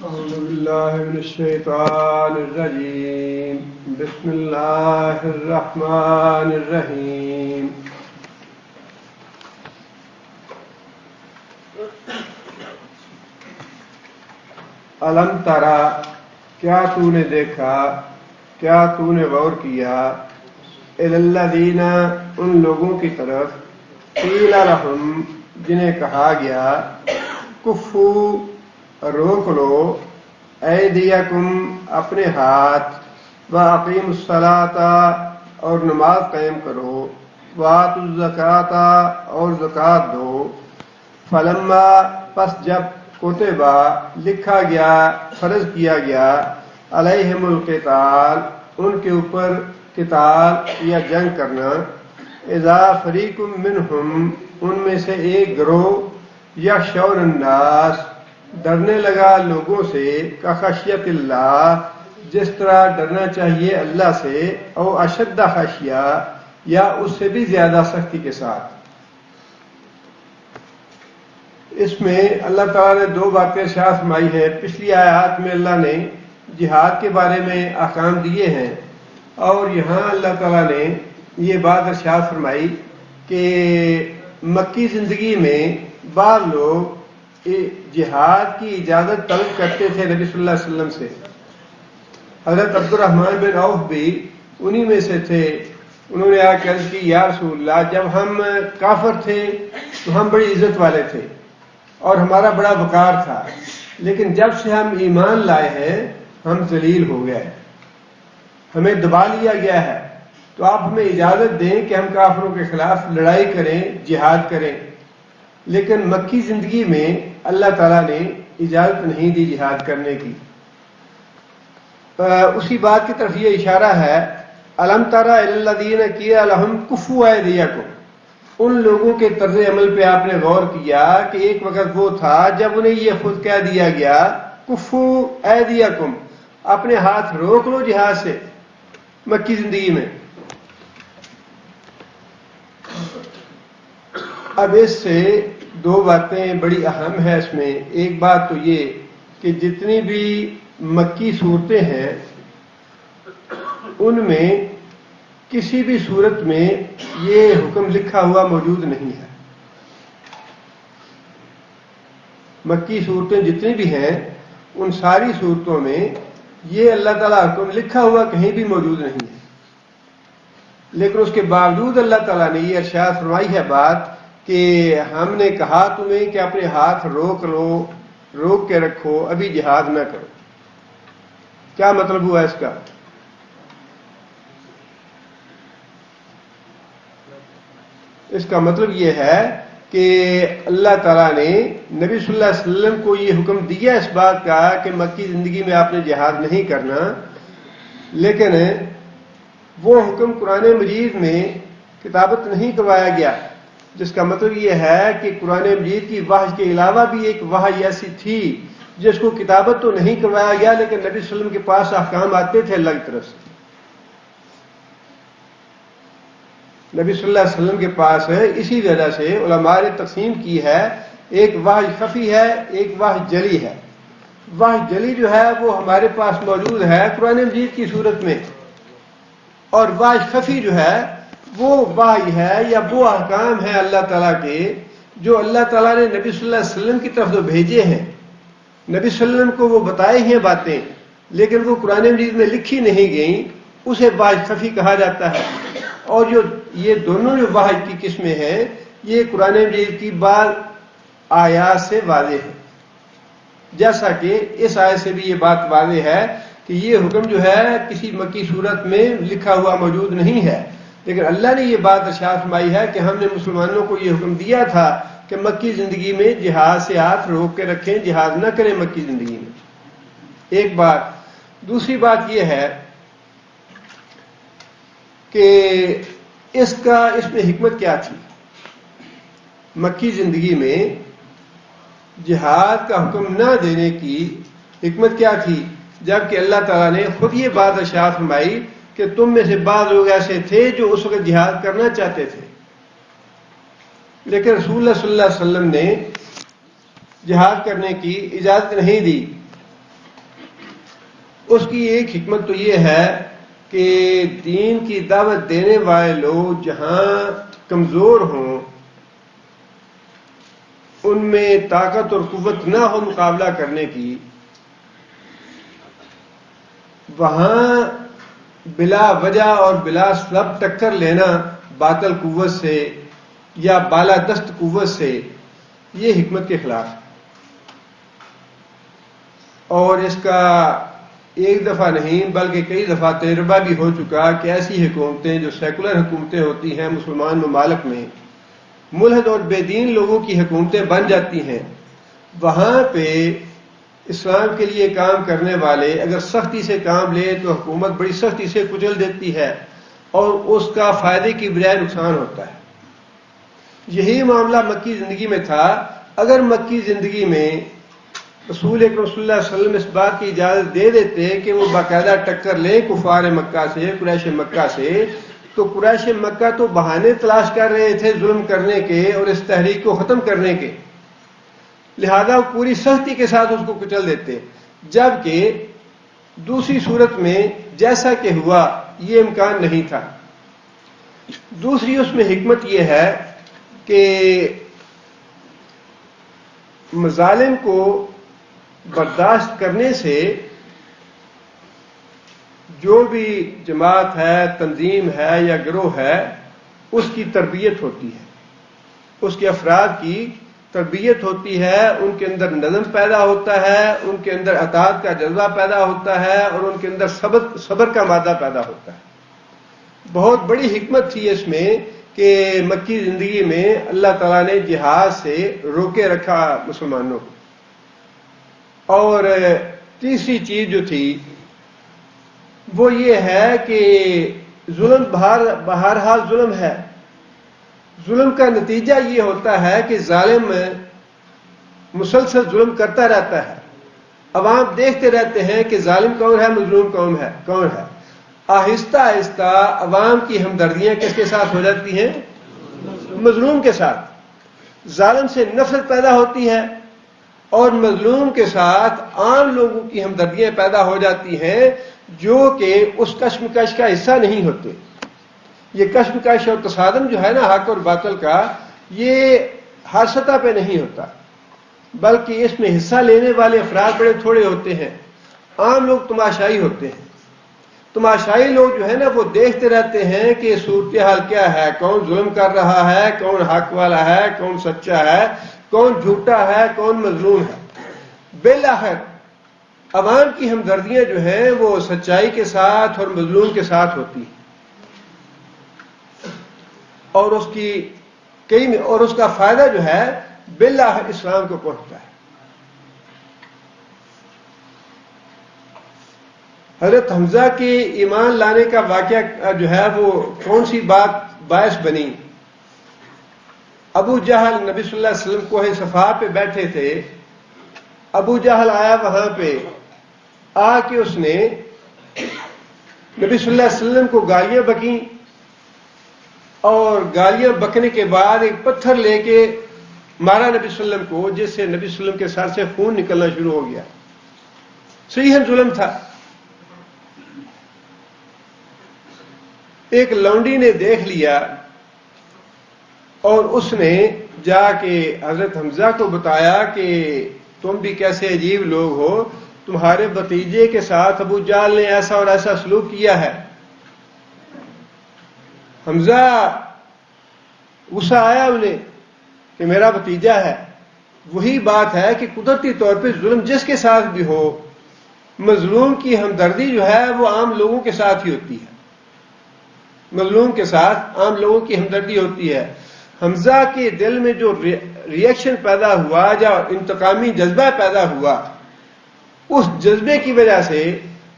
أعوذ بالله من الشيطان الرجيم بسم الله الرحمن الرحيم الم ترى کیا تو نے دیکھا کیا تو نے غور کیا الی الذین ان لوگوں کی طرف قیل لہم جنہیں کہا گیا کفو روک لو ایدیکم اپنے ہاتھ واقیموا الصلاۃ اور نماز قائم کرو وآتوا الزکاۃ اور زکوٰۃ دو فلما پس جب کتبہ لکھا گیا فرض کیا گیا علیہم القتال ان کے اوپر قتال یا جنگ کرنا اذا فریق منہم ان میں سے ایک گروہ یخشون الناس ڈرنے لگا لوگوں سے کخشیت اللہ جس طرح ڈرنا چاہیے اللہ سے او اشد خشیہ یا اس سے بھی زیادہ سختی کے ساتھ۔ اس میں اللہ تعالیٰ نے دو باتیں ارشاد فرمائی ہیں۔ پچھلی آیات میں اللہ نے جہاد کے بارے میں احکام دیے ہیں اور یہاں اللہ تعالیٰ نے یہ بات ارشاد فرمائی کہ مکی زندگی میں بعض لوگ جہاد کی اجازت طلب کرتے تھے نبی صلی اللہ علیہ وسلم سے۔ حضرت عبد الرحمن بن عوف بھی انہی میں سے تھے۔ انہوں نے آ کر عرض کی یا رسول اللہ جب ہم کافر تھے تو ہم بڑی عزت والے تھے اور ہمارا بڑا وقار تھا، لیکن جب سے ہم ایمان لائے ہیں ہم ذلیل ہو گئے، ہمیں دبا لیا گیا ہے، تو آپ ہمیں اجازت دیں کہ ہم کافروں کے خلاف لڑائی کریں، جہاد کریں۔ لیکن مکی زندگی میں اللہ تعالیٰ نے اجازت نہیں دی جہاد کرنے کی۔ اسی بات کی طرف یہ اشارہ ہے الم تری الی الذین قیل لہم کفوا ایدیکم، ان لوگوں کے طرز عمل پہ آپ نے غور کیا کہ ایک وقت وہ تھا جب انہیں یہ خود کہہ دیا گیا کفو ایدیکم، اپنے ہاتھ روک لو جہاد سے مکی زندگی میں۔ اب اس سے دو باتیں بڑی اہم ہیں اس میں۔ ایک بات تو یہ کہ جتنی بھی مکی صورتیں ہیں ان میں کسی بھی صورت میں یہ حکم لکھا ہوا موجود نہیں ہے۔ مکی صورتیں جتنی بھی ہیں ان ساری صورتوں میں یہ اللہ تعالیٰ حکم لکھا ہوا کہیں بھی موجود نہیں ہے، لیکن اس کے باوجود اللہ تعالیٰ نے یہ ارشاد فرمائی ہے بات کہ ہم نے کہا تمہیں کہ اپنے ہاتھ روک لو، روک کے رکھو، ابھی جہاد نہ کرو۔ کیا مطلب ہوا اس کا؟ اس کا مطلب یہ ہے کہ اللہ تعالیٰ نے نبی صلی اللہ علیہ وسلم کو یہ حکم دیا اس بات کا کہ مکی زندگی میں آپ نے جہاد نہیں کرنا، لیکن وہ حکم قرآن مجید میں کتابت نہیں کروایا گیا، جس کا مطلب یہ ہے کہ قرآن مجید کی وحی کے علاوہ بھی ایک وحی ایسی تھی جس کو کتابت تو نہیں کروایا گیا، لیکن نبی صلی اللہ علیہ وسلم کے پاس احکام آتے تھے اللہ کی طرف سے۔ نبی صلی اللہ علیہ وسلم کے پاس اسی وجہ سے علماء نے تقسیم کی ہے، ایک وحی خفی ہے، ایک وحی جلی ہے۔ وحی جلی جو ہے وہ ہمارے پاس موجود ہے قرآن مجید کی صورت میں، اور وحی خفی جو ہے وہ وحی ہے یا وہ احکام ہیں اللہ تعالیٰ کے جو اللہ تعالیٰ نے نبی صلی اللہ علیہ وسلم کی طرف تو بھیجے ہیں، نبی صلی اللہ علیہ وسلم کو وہ بتائے ہیں باتیں، لیکن وہ قرآن مجید میں لکھی نہیں گئیں، اسے وحی خفی کہا جاتا ہے۔ اور جو یہ دونوں جو وحی کی قسمیں ہیں یہ قرآن مجید کی بعض آیات سے واضح ہے، جیسا کہ اس آیت سے بھی یہ بات واضح ہے کہ یہ حکم جو ہے کسی مکی صورت میں لکھا ہوا موجود نہیں ہے، لیکن اللہ نے یہ بات ارشاد فرمائی ہے کہ ہم نے مسلمانوں کو یہ حکم دیا تھا کہ مکی زندگی میں جہاد سے ہاتھ روک کے رکھیں، جہاد نہ کریں مکی زندگی میں۔ ایک بات۔ دوسری بات یہ ہے کہ اس میں حکمت کیا تھی؟ مکی زندگی میں جہاد کا حکم نہ دینے کی حکمت کیا تھی، جبکہ اللہ تعالیٰ نے خود یہ بات ارشاد فرمائی کہ تم میں سے بعض لوگ ایسے تھے جو اس وقت جہاد کرنا چاہتے تھے، لیکن رسول اللہ صلی اللہ علیہ وسلم نے جہاد کرنے کی اجازت نہیں دی، اس کی ایک حکمت تو یہ ہے کہ دین کی دعوت دینے والے لوگ جہاں کمزور ہوں، ان میں طاقت اور قوت نہ ہو مقابلہ کرنے کی، وہاں بلا وجہ اور بلا سبب ٹکر لینا باطل قوت سے یا بالادست قوت سے، یہ حکمت کے خلاف ہے۔ اور اس کا ایک دفعہ نہیں بلکہ کئی دفعہ تجربہ بھی ہو چکا کہ ایسی حکومتیں جو سیکولر حکومتیں ہوتی ہیں مسلمان ممالک میں، ملحد اور بے دین لوگوں کی حکومتیں بن جاتی ہیں، وہاں پہ اسلام کے لیے کام کرنے والے اگر سختی سے کام لے تو حکومت بڑی سختی سے کچل دیتی ہے اور اس کا فائدے کی بجائے نقصان ہوتا ہے۔ یہی معاملہ مکی زندگی میں تھا۔ اگر مکی زندگی میں رسول اکرم صلی اللہ علیہ وسلم اس بات کی اجازت دے دیتے کہ وہ باقاعدہ ٹکر لیں کفار مکہ سے، قریش مکہ سے، تو قریش مکہ تو بہانے تلاش کر رہے تھے ظلم کرنے کے اور اس تحریک کو ختم کرنے کے، لہذا وہ پوری سختی کے ساتھ اس کو کچل دیتے، جبکہ دوسری صورت میں جیسا کہ ہوا یہ امکان نہیں تھا۔ دوسری اس میں حکمت یہ ہے کہ مظالم کو برداشت کرنے سے جو بھی جماعت ہے، تنظیم ہے یا گروہ ہے، اس کی تربیت ہوتی ہے، اس کے افراد کی تربیت ہوتی ہے، ان کے اندر نظم پیدا ہوتا ہے، ان کے اندر اطاعت کا جذبہ پیدا ہوتا ہے اور ان کے اندر صبر کا مادہ پیدا ہوتا ہے۔ بہت بڑی حکمت تھی اس میں کہ مکی زندگی میں اللہ تعالیٰ نے جہاد سے روکے رکھا مسلمانوں کو۔ اور تیسری چیز جو تھی وہ یہ ہے کہ ظلم بہرحال ظلم ہے، ظلم کا نتیجہ یہ ہوتا ہے کہ ظالم مسلسل ظلم کرتا رہتا ہے، عوام دیکھتے رہتے ہیں کہ ظالم کون ہے، مظلوم کون ہے۔ آہستہ آہستہ عوام کی ہمدردیاں کس کے ساتھ ہو جاتی ہیں؟ مظلوم کے ساتھ۔ ظالم سے نفرت پیدا ہوتی ہے اور مظلوم کے ساتھ عام لوگوں کی ہمدردیاں پیدا ہو جاتی ہیں جو کہ اس کشمکش کا حصہ نہیں ہوتے۔ یہ کشمکش اور تصادم جو ہے نا حق اور باطل کا، یہ ہر سطح پہ نہیں ہوتا، بلکہ اس میں حصہ لینے والے افراد بڑے تھوڑے ہوتے ہیں، عام لوگ تماشائی ہوتے ہیں۔ تماشائی لوگ جو ہے نا وہ دیکھتے رہتے ہیں کہ صورتحال کیا ہے، کون ظلم کر رہا ہے، کون حق والا ہے، کون سچا ہے، کون جھوٹا ہے، کون مظلوم ہے۔ بالآخر عوام کی ہمدردیاں جو ہیں وہ سچائی کے ساتھ اور مظلوم کے ساتھ ہوتی ہیں، اور اس کا فائدہ جو ہے بالآخر اسلام کو پہنچتا ہے۔ حضرت حمزہ کے ایمان لانے کا واقعہ جو ہے وہ کون سی بات باعث بنی؟ ابو جہل نبی صلی اللہ علیہ وسلم کوہ صفا پہ بیٹھے تھے، ابو جہل آیا وہاں پہ، آ کے اس نے نبی صلی اللہ علیہ وسلم کو گالیاں بکیں، اور گالیاں بکنے کے بعد ایک پتھر لے کے مارا نبی صلی اللہ علیہ وسلم کو، جس سے نبی صلی اللہ علیہ وسلم کے سر سے خون نکلنا شروع ہو گیا۔ صحیح ظلم تھا۔ ایک لونڈی نے دیکھ لیا اور اس نے جا کے حضرت حمزہ کو بتایا کہ تم بھی کیسے عجیب لوگ ہو، تمہارے بھتیجے کے ساتھ ابو جہل نے ایسا اور ایسا سلوک کیا ہے۔ حمزہ غصہ آیا انہیں کہ میرا بھتیجا ہے۔ وہی بات ہے کہ قدرتی طور پہ ظلم جس کے ساتھ بھی ہو، مظلوم کی ہمدردی جو ہے وہ عام لوگوں کے ساتھ ہی ہوتی ہے، مظلوم کے ساتھ عام لوگوں کی ہمدردی ہوتی ہے۔ حمزہ کے دل میں جو ریئیکشن پیدا ہوا یا انتقامی جذبہ پیدا ہوا، اس جذبے کی وجہ سے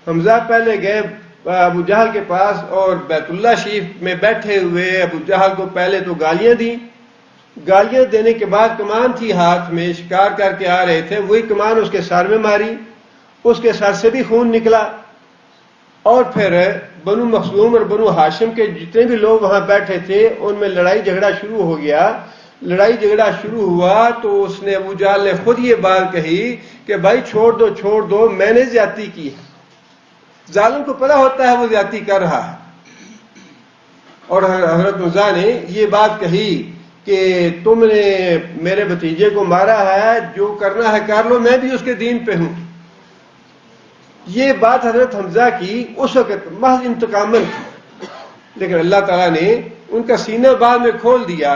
حمزہ پہلے گئے ابو جہل کے پاس اور بیت اللہ شریف میں بیٹھے ہوئے ابو جہل کو پہلے تو گالیاں دیں، گالیاں دینے کے بعد کمان تھی ہاتھ میں، شکار کر کے آ رہے تھے، وہی کمان اس کے سر میں ماری، اس کے سر سے بھی خون نکلا، اور پھر بنو مخزوم اور بنو ہاشم کے جتنے بھی لوگ وہاں بیٹھے تھے ان میں لڑائی جھگڑا شروع ہو گیا۔ لڑائی جھگڑا شروع ہوا تو اس نے ابو جہل نے خود یہ بات کہی کہ بھائی چھوڑ دو، میں نے زیادتی کی ہے، ظالم کو پتہ ہوتا ہے وہ زیادتی کر رہا ہے. اور حضرت مرزا نے یہ بات کہی کہ تم نے میرے بھتیجے کو مارا ہے، جو کرنا ہے کر لو، میں بھی اس کے دین پہ ہوں. یہ بات حضرت حمزہ کی اس وقت محض انتقاماً تھی، لیکن اللہ تعالیٰ نے ان کا سینہ بعد میں کھول دیا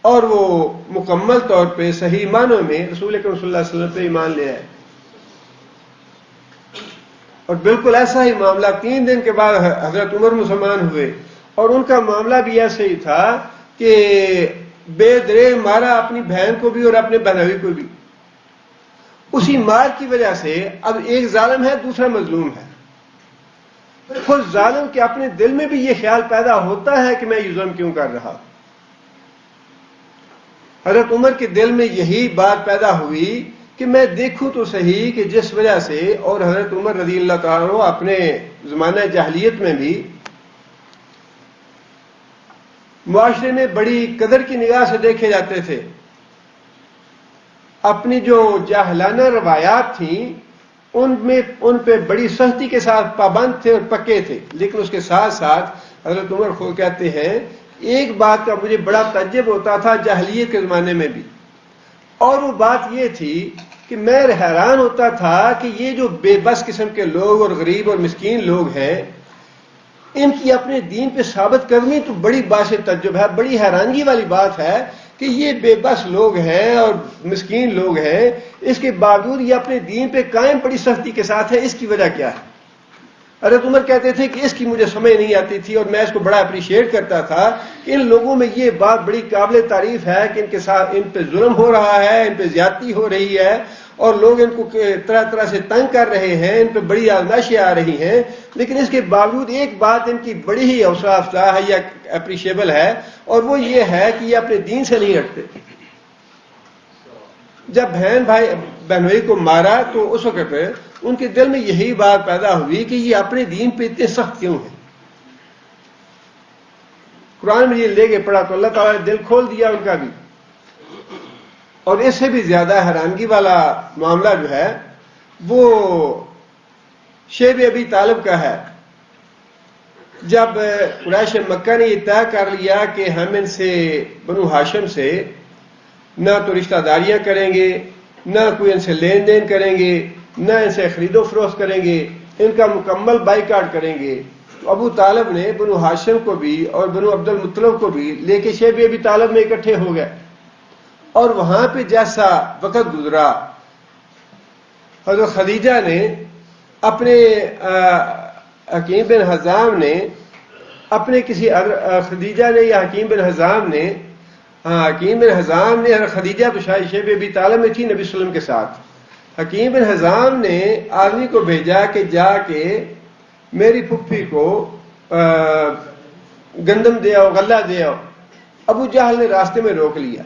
اور وہ مکمل طور پہ صحیح معنوں میں رسول اکرم صلی اللہ علیہ وسلم پہ ایمان لے آئے. اور بالکل ایسا ہی معاملہ 3 دن کے بعد حضرت عمر مسلمان ہوئے، اور ان کا معاملہ بھی ایسے ہی تھا کہ بے درے مارا اپنی بہن کو بھی اور اپنے بہنوئی کو بھی. اسی مار کی وجہ سے اب ایک ظالم ہے، دوسرا مظلوم ہے. خود ظالم کے اپنے دل میں بھی یہ خیال پیدا ہوتا ہے کہ میں یہ ظلم کیوں کر رہا. حضرت عمر کے دل میں یہی بات پیدا ہوئی کہ میں دیکھوں تو صحیح کہ جس وجہ سے، اور حضرت عمر رضی اللہ تعالیٰ عنہ اپنے زمانہ جاہلیت میں بھی معاشرے میں بڑی قدر کی نگاہ سے دیکھے جاتے تھے. اپنی جو جاہلانہ روایات تھیں ان پہ بڑی سختی کے ساتھ پابند تھے اور پکے تھے. لیکن اس کے ساتھ ساتھ حضرت عمر خود کہتے ہیں ایک بات کا مجھے بڑا تعجب ہوتا تھا جاہلیت کے زمانے میں بھی، اور وہ بات یہ تھی کہ میں حیران ہوتا تھا کہ یہ جو بے بس قسم کے لوگ اور غریب اور مسکین لوگ ہیں، ان کی اپنے دین پہ ثابت کرنی تو بڑی باعث تعجب ہے، بڑی حیرانگی والی بات ہے کہ یہ بے بس لوگ ہیں اور مسکین لوگ ہیں، اس کے باوجود یہ اپنے دین پہ قائم بڑی سختی کے ساتھ ہے. اس کی وجہ کیا ہے؟ حضرت عمر کہتے تھے کہ اس کی مجھے سمجھ نہیں آتی تھی، اور میں اس کو بڑا اپریشیٹ کرتا تھا کہ ان لوگوں میں یہ بات بڑی قابل تعریف ہے کہ ان کے ساتھ ان پہ ظلم ہو رہا ہے، ان پہ زیادتی ہو رہی ہے، اور لوگ ان کو طرح طرح سے تنگ کر رہے ہیں، ان پہ بڑی آزمائشیں آ رہی ہیں، لیکن اس کے باوجود ایک بات ان کی بڑی ہی حوصلہ افزا ہے یا اپریشیبل ہے، اور وہ یہ ہے کہ یہ اپنے دین سے نہیں ہٹتے. جب بہنوئی کو مارا تو اس وقت ان کے دل میں یہی بات پیدا ہوئی کہ یہ اپنے دین پہ اتنے سخت کیوں ہیں. قرآن میں یہ لے کے پڑھا تو اللہ تعالیٰ نے دل کھول دیا ان کا بھی. اور اس سے بھی زیادہ حیرانگی والا معاملہ جو ہے وہ شیب ابی طالب کا ہے. جب قریش مکہ نے یہ طے کر لیا کہ ہم ان سے بنو ہاشم سے نہ تو رشتہ داریاں کریں گے، نہ کوئی ان سے لین دین کریں گے، نہ ان سے خرید و فروخت کریں گے، ان کا مکمل بائیکاٹ کریں گے، تو ابو طالب نے بنو ہاشم کو بھی اور بنو عبد المطلب کو بھی لے کے شیب ابی طالب میں اکٹھے ہو گئے. اور وہاں پہ جیسا وقت گزرا، حضرت خدیجہ نے اپنے حکیم بن حزام نے اپنے کسی خدیجہ نے یا حکیم بن حزام نے حکیم بن حزام نے خدیجہ تو شاید شیب ابی طالب میں تھی نبی صلی اللہ علیہ وسلم کے ساتھ. حکیم بن حزام نے آدمی کو بھیجا کہ جا کے میری پھپھی کو گندم دے آؤ، غلہ دے آؤ. ابو جہل نے راستے میں روک لیا.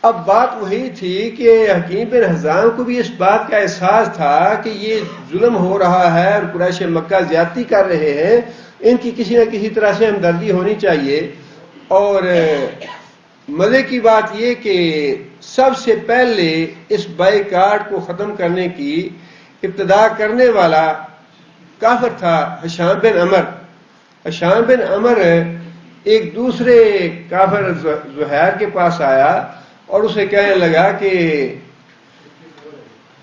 اب بات وہی تھی کہ حکیم بن حزام کو بھی اس بات کا احساس تھا کہ یہ ظلم ہو رہا ہے اور قریش مکہ زیادتی کر رہے ہیں، ان کی کسی نہ کسی طرح سے ہمدردی ہونی چاہیے. اور مزے کی بات یہ کہ سب سے پہلے اس بائیکاٹ کو ختم کرنے کی ابتدا کرنے والا کافر تھا ہشام بن عمر. ہشام بن عمر ایک دوسرے کافر زہیر کے پاس آیا اور اسے کہنے لگا کہ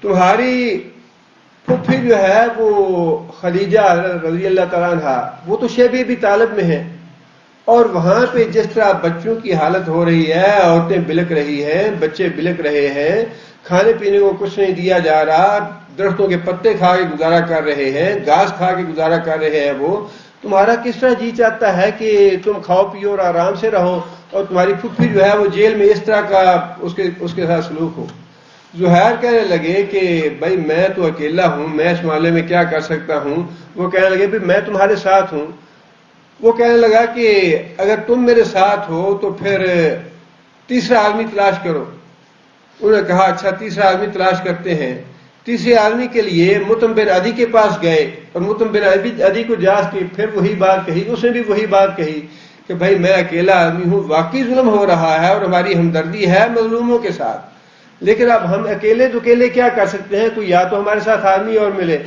تمہاری پھپھی جو ہے وہ خدیجہ رضی اللہ تعالیٰ عنہا وہ تو شیب ابی طالب میں ہے، اور وہاں پہ جس طرح بچوں کی حالت ہو رہی ہے، عورتیں بلک رہی ہیں، بچے بلک رہے ہیں، کھانے پینے کو کچھ نہیں دیا جا رہا، درختوں کے پتے کھا کے گزارا کر رہے ہیں، گھاس کھا کے گزارا کر رہے ہیں. وہ تمہارا کس طرح جی چاہتا ہے کہ تم کھاؤ پیو اور آرام سے رہو، اور تمہاری پھپھی جو ہے وہ جیل میں اس طرح کا اس کے ساتھ سلوک ہو. زہیر کہنے لگے کہ بھائی میں تو اکیلا ہوں، میں اس معاملے میں کیا کر سکتا ہوں. وہ کہنے لگے بھائی میں تمہارے ساتھ ہوں. وہ کہنے لگا کہ اگر تم میرے ساتھ ہو تو پھر تیسرا آدمی تلاش کرو. انہوں نے کہا اچھا تیسرا آدمی تلاش کرتے ہیں. تیسرے آدمی کے لیے مطعم بن عدی کے پاس گئے اور مطعم بن عدی کو جاس کے پھر وہی بات کہی. اس نے بھی وہی بات کہی کہ بھائی میں اکیلا آدمی ہوں، واقعی ظلم ہو رہا ہے اور ہماری ہمدردی ہے مظلوموں کے ساتھ، لیکن اب ہم اکیلے کیا کر سکتے ہیں، کوئی یا تو ہمارے ساتھ آدمی اور ملے.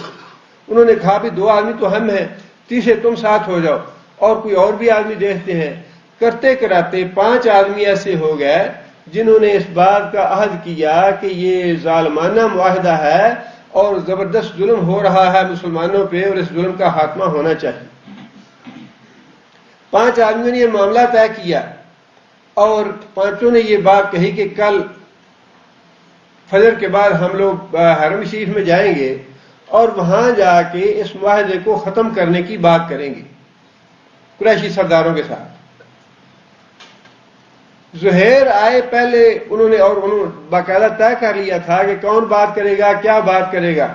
انہوں نے کہا بھی 2 آدمی تو ہم ہیں، تیسرے تم ساتھ ہو جاؤ، اور کوئی اور بھی آدمی دیکھتے ہیں۔ کرتے کراتے 5 آدمی ایسے ہو گئے جنہوں نے اس بات کا عہد کیا کہ یہ ظالمانہ معاہدہ ہے اور زبردست ظلم ہو رہا ہے مسلمانوں پہ اور اس ظلم کا خاتمہ ہونا چاہیے۔ 5 آدمیوں نے یہ معاملہ طے کیا اور 5 نے یہ بات کہی کہ کل فجر کے بعد ہم لوگ حرم شریف میں جائیں گے اور وہاں جا کے اس معاہدے کو ختم کرنے کی بات کریں گے قریشی سرداروں کے ساتھ۔ زہیر آئے پہلے، انہوں نے باقاعدہ طے کر لیا تھا کہ کون بات کرے گا، کیا بات کرے گا۔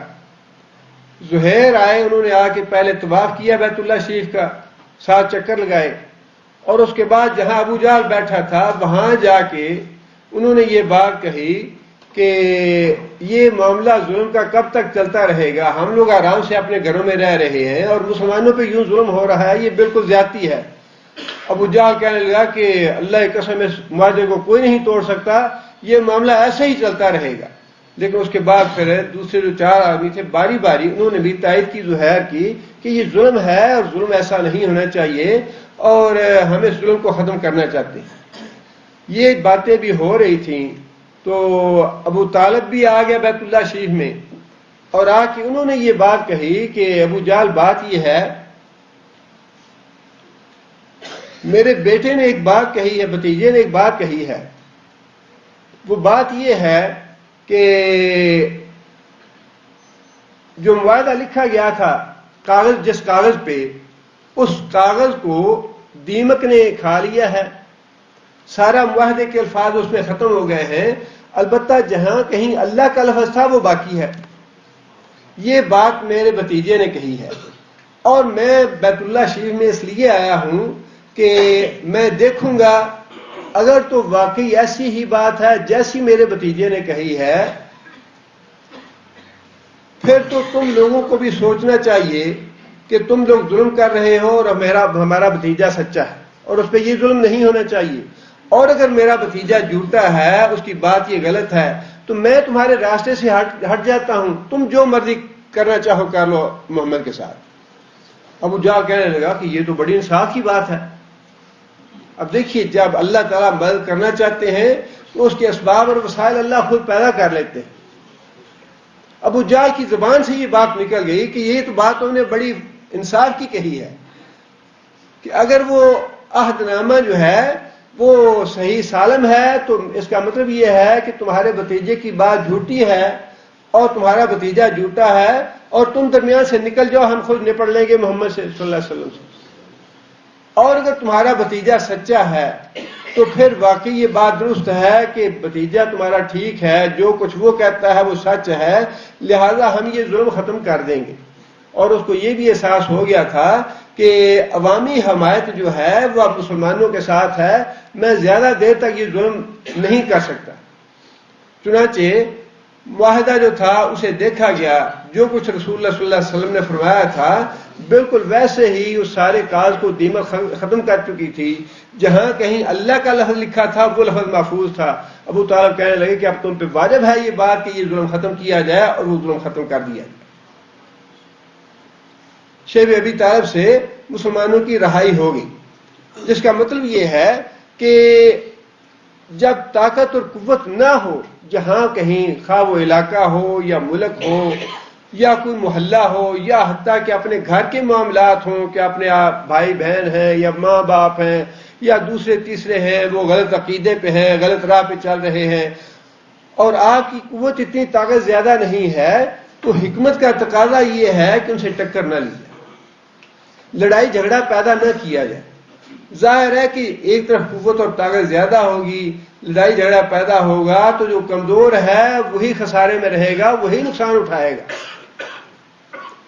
زہیر آئے، انہوں نے آ کے پہلے طواف کیا بیت اللہ شریف کا، 7 چکر لگائے، اور اس کے بعد جہاں ابو جہل بیٹھا تھا وہاں جا کے انہوں نے یہ بات کہی کہ یہ معاملہ ظلم کا کب تک چلتا رہے گا، ہم لوگ آرام سے اپنے گھروں میں رہ رہے ہیں اور مسلمانوں پہ یوں ظلم ہو رہا ہے، یہ بالکل زیادتی ہے۔ ابو جہل کہنے لگا کہ اللہ کی قسم اس معاہدے کو کوئی نہیں توڑ سکتا، یہ معاملہ ایسے ہی چلتا رہے گا۔ لیکن اس کے بعد پھر دوسرے جو 4 آدمی تھے باری باری انہوں نے بھی تائید کی زہیر کی کہ یہ ظلم ہے اور ظلم ایسا نہیں ہونا چاہیے اور ہم اس ظلم کو ختم کرنا چاہتے ہیں۔ یہ باتیں بھی ہو رہی تھیں تو ابو طالب بھی آ گیا بیت اللہ شریف میں اور آ کے انہوں نے یہ بات کہی کہ ابو جہل بات یہ ہے، میرے بیٹے نے ایک بات کہی ہے، بھتیجے نے ایک بات کہی ہے، وہ بات یہ ہے کہ جو معاہدہ لکھا گیا تھا کاغذ، جس کاغذ پہ، اس کاغذ کو دیمک نے کھا لیا ہے، سارا معاہدے کے الفاظ اس میں ختم ہو گئے ہیں، البتہ جہاں کہیں اللہ کا لفظ تھا وہ باقی ہے۔ یہ بات میرے بھتیجے نے کہی ہے اور میں بیت اللہ شریف میں اس لیے آیا ہوں کہ میں دیکھوں گا اگر تو واقعی ایسی ہی بات ہے جیسی میرے بھتیجے نے کہی ہے، پھر تو تم لوگوں کو بھی سوچنا چاہیے کہ تم لوگ ظلم کر رہے ہو اور ہمارا بھتیجا سچا ہے اور اس پہ یہ ظلم نہیں ہونا چاہیے، اور اگر میرا بھتیجا جھوٹا ہے، اس کی بات یہ غلط ہے، تو میں تمہارے راستے سے ہٹ جاتا ہوں، تم جو مرضی کرنا چاہو کر لو محمد کے ساتھ۔ ابو جہل کہنے لگا کہ یہ تو بڑی انصاف کی بات ہے۔ اب دیکھیے، جب اللہ تعالیٰ مدد کرنا چاہتے ہیں تو اس کے اسباب اور وسائل اللہ خود پیدا کر لیتے ہیں۔ ابو جہل کی زبان سے یہ بات نکل گئی کہ یہ تو بات انہوں نے بڑی انصاف کی کہی ہے کہ اگر وہ عہد نامہ جو ہے وہ صحیح سالم ہے تو اس کا مطلب یہ ہے کہ تمہارے بھتیجے کی بات جھوٹی ہے اور تمہارا بھتیجا جھوٹا ہے اور تم درمیان سے نکل جاؤ، ہم خود نپٹ لیں گے محمد صلی اللہ علیہ وسلم سے۔ اور اگر تمہارا بھتیجا سچا ہے تو پھر واقعی یہ بات درست ہے کہ بھتیجا تمہارا ٹھیک ہے، جو کچھ وہ کہتا ہے وہ سچ ہے، لہذا ہم یہ ظلم ختم کر دیں گے۔ اور اس کو یہ بھی احساس ہو گیا تھا کہ عوامی حمایت جو ہے وہ اب مسلمانوں کے ساتھ ہے، میں زیادہ دیر تک یہ ظلم نہیں کر سکتا۔ چنانچہ معاہدہ جو تھا اسے دیکھا گیا، جو کچھ رسول اللہ صلی اللہ علیہ وسلم نے فرمایا تھا بالکل ویسے ہی اس سارے کاغذ کو دیمک ختم کر چکی تھی، جہاں کہیں اللہ کا لفظ لکھا تھا وہ لفظ محفوظ تھا۔ ابو طالب کہنے لگے کہ اب تم پہ واجب ہے یہ بات کہ یہ ظلم ختم کیا جائے، اور وہ ظلم ختم کر دیا جائے۔ شیب ابی طالب سے مسلمانوں کی رہائی ہوگی، جس کا مطلب یہ ہے کہ جب طاقت اور قوت نہ ہو، جہاں کہیں خواہ وہ علاقہ ہو یا ملک ہو یا کوئی محلہ ہو یا حتیٰ کہ اپنے گھر کے معاملات ہوں کہ اپنے بھائی بہن ہیں یا ماں باپ ہیں یا دوسرے تیسرے ہیں، وہ غلط عقیدے پہ ہیں، غلط راہ پہ چل رہے ہیں، اور آپ کی قوت اتنی طاقت زیادہ نہیں ہے، تو حکمت کا تقاضا یہ ہے کہ ان سے ٹکر نہ لی جائے، لڑائی جھگڑا پیدا نہ کیا جائے۔ ظاہر ہے کہ ایک طرف قوت اور طاقت زیادہ ہوگی، لڑائی جھگڑا پیدا ہوگا تو جو کمزور ہے وہی خسارے میں رہے گا، وہی نقصان اٹھائے گا۔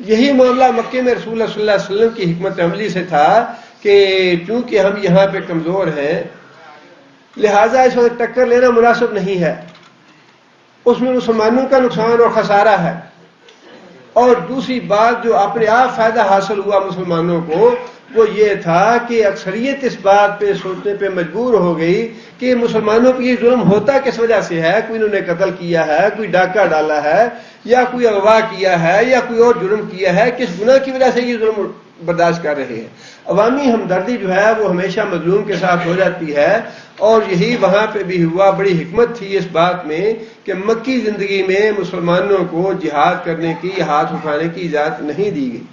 یہی معاملہ مکے میں رسول اللہ صلی اللہ علیہ وسلم کی حکمت عملی سے تھا کہ چونکہ ہم یہاں پہ کمزور ہیں لہٰذا اس وقت ٹکر لینا مناسب نہیں ہے، اس میں مسلمانوں کا نقصان اور خسارہ ہے۔ اور دوسری بات جو اپنے آپ فائدہ حاصل ہوا مسلمانوں کو وہ یہ تھا کہ اکثریت اس بات پہ سوچنے پہ مجبور ہو گئی کہ مسلمانوں پہ یہ ظلم ہوتا کس وجہ سے ہے. کوئی انہوں نے قتل کیا ہے, کوئی ڈاکہ ڈالا ہے, یا کوئی اغوا کیا ہے, یا کوئی اور جرم کیا ہے, کس گناہ کی وجہ سے یہ ظلم برداشت کر رہے ہیں. عوامی ہمدردی جو ہے وہ ہمیشہ مظلوم کے ساتھ ہو جاتی ہے, اور یہی وہاں پہ بھی ہوا. بڑی حکمت تھی اس بات میں کہ مکی زندگی میں مسلمانوں کو جہاد کرنے کی, ہاتھ اٹھانے کی اجازت نہیں دی گئی.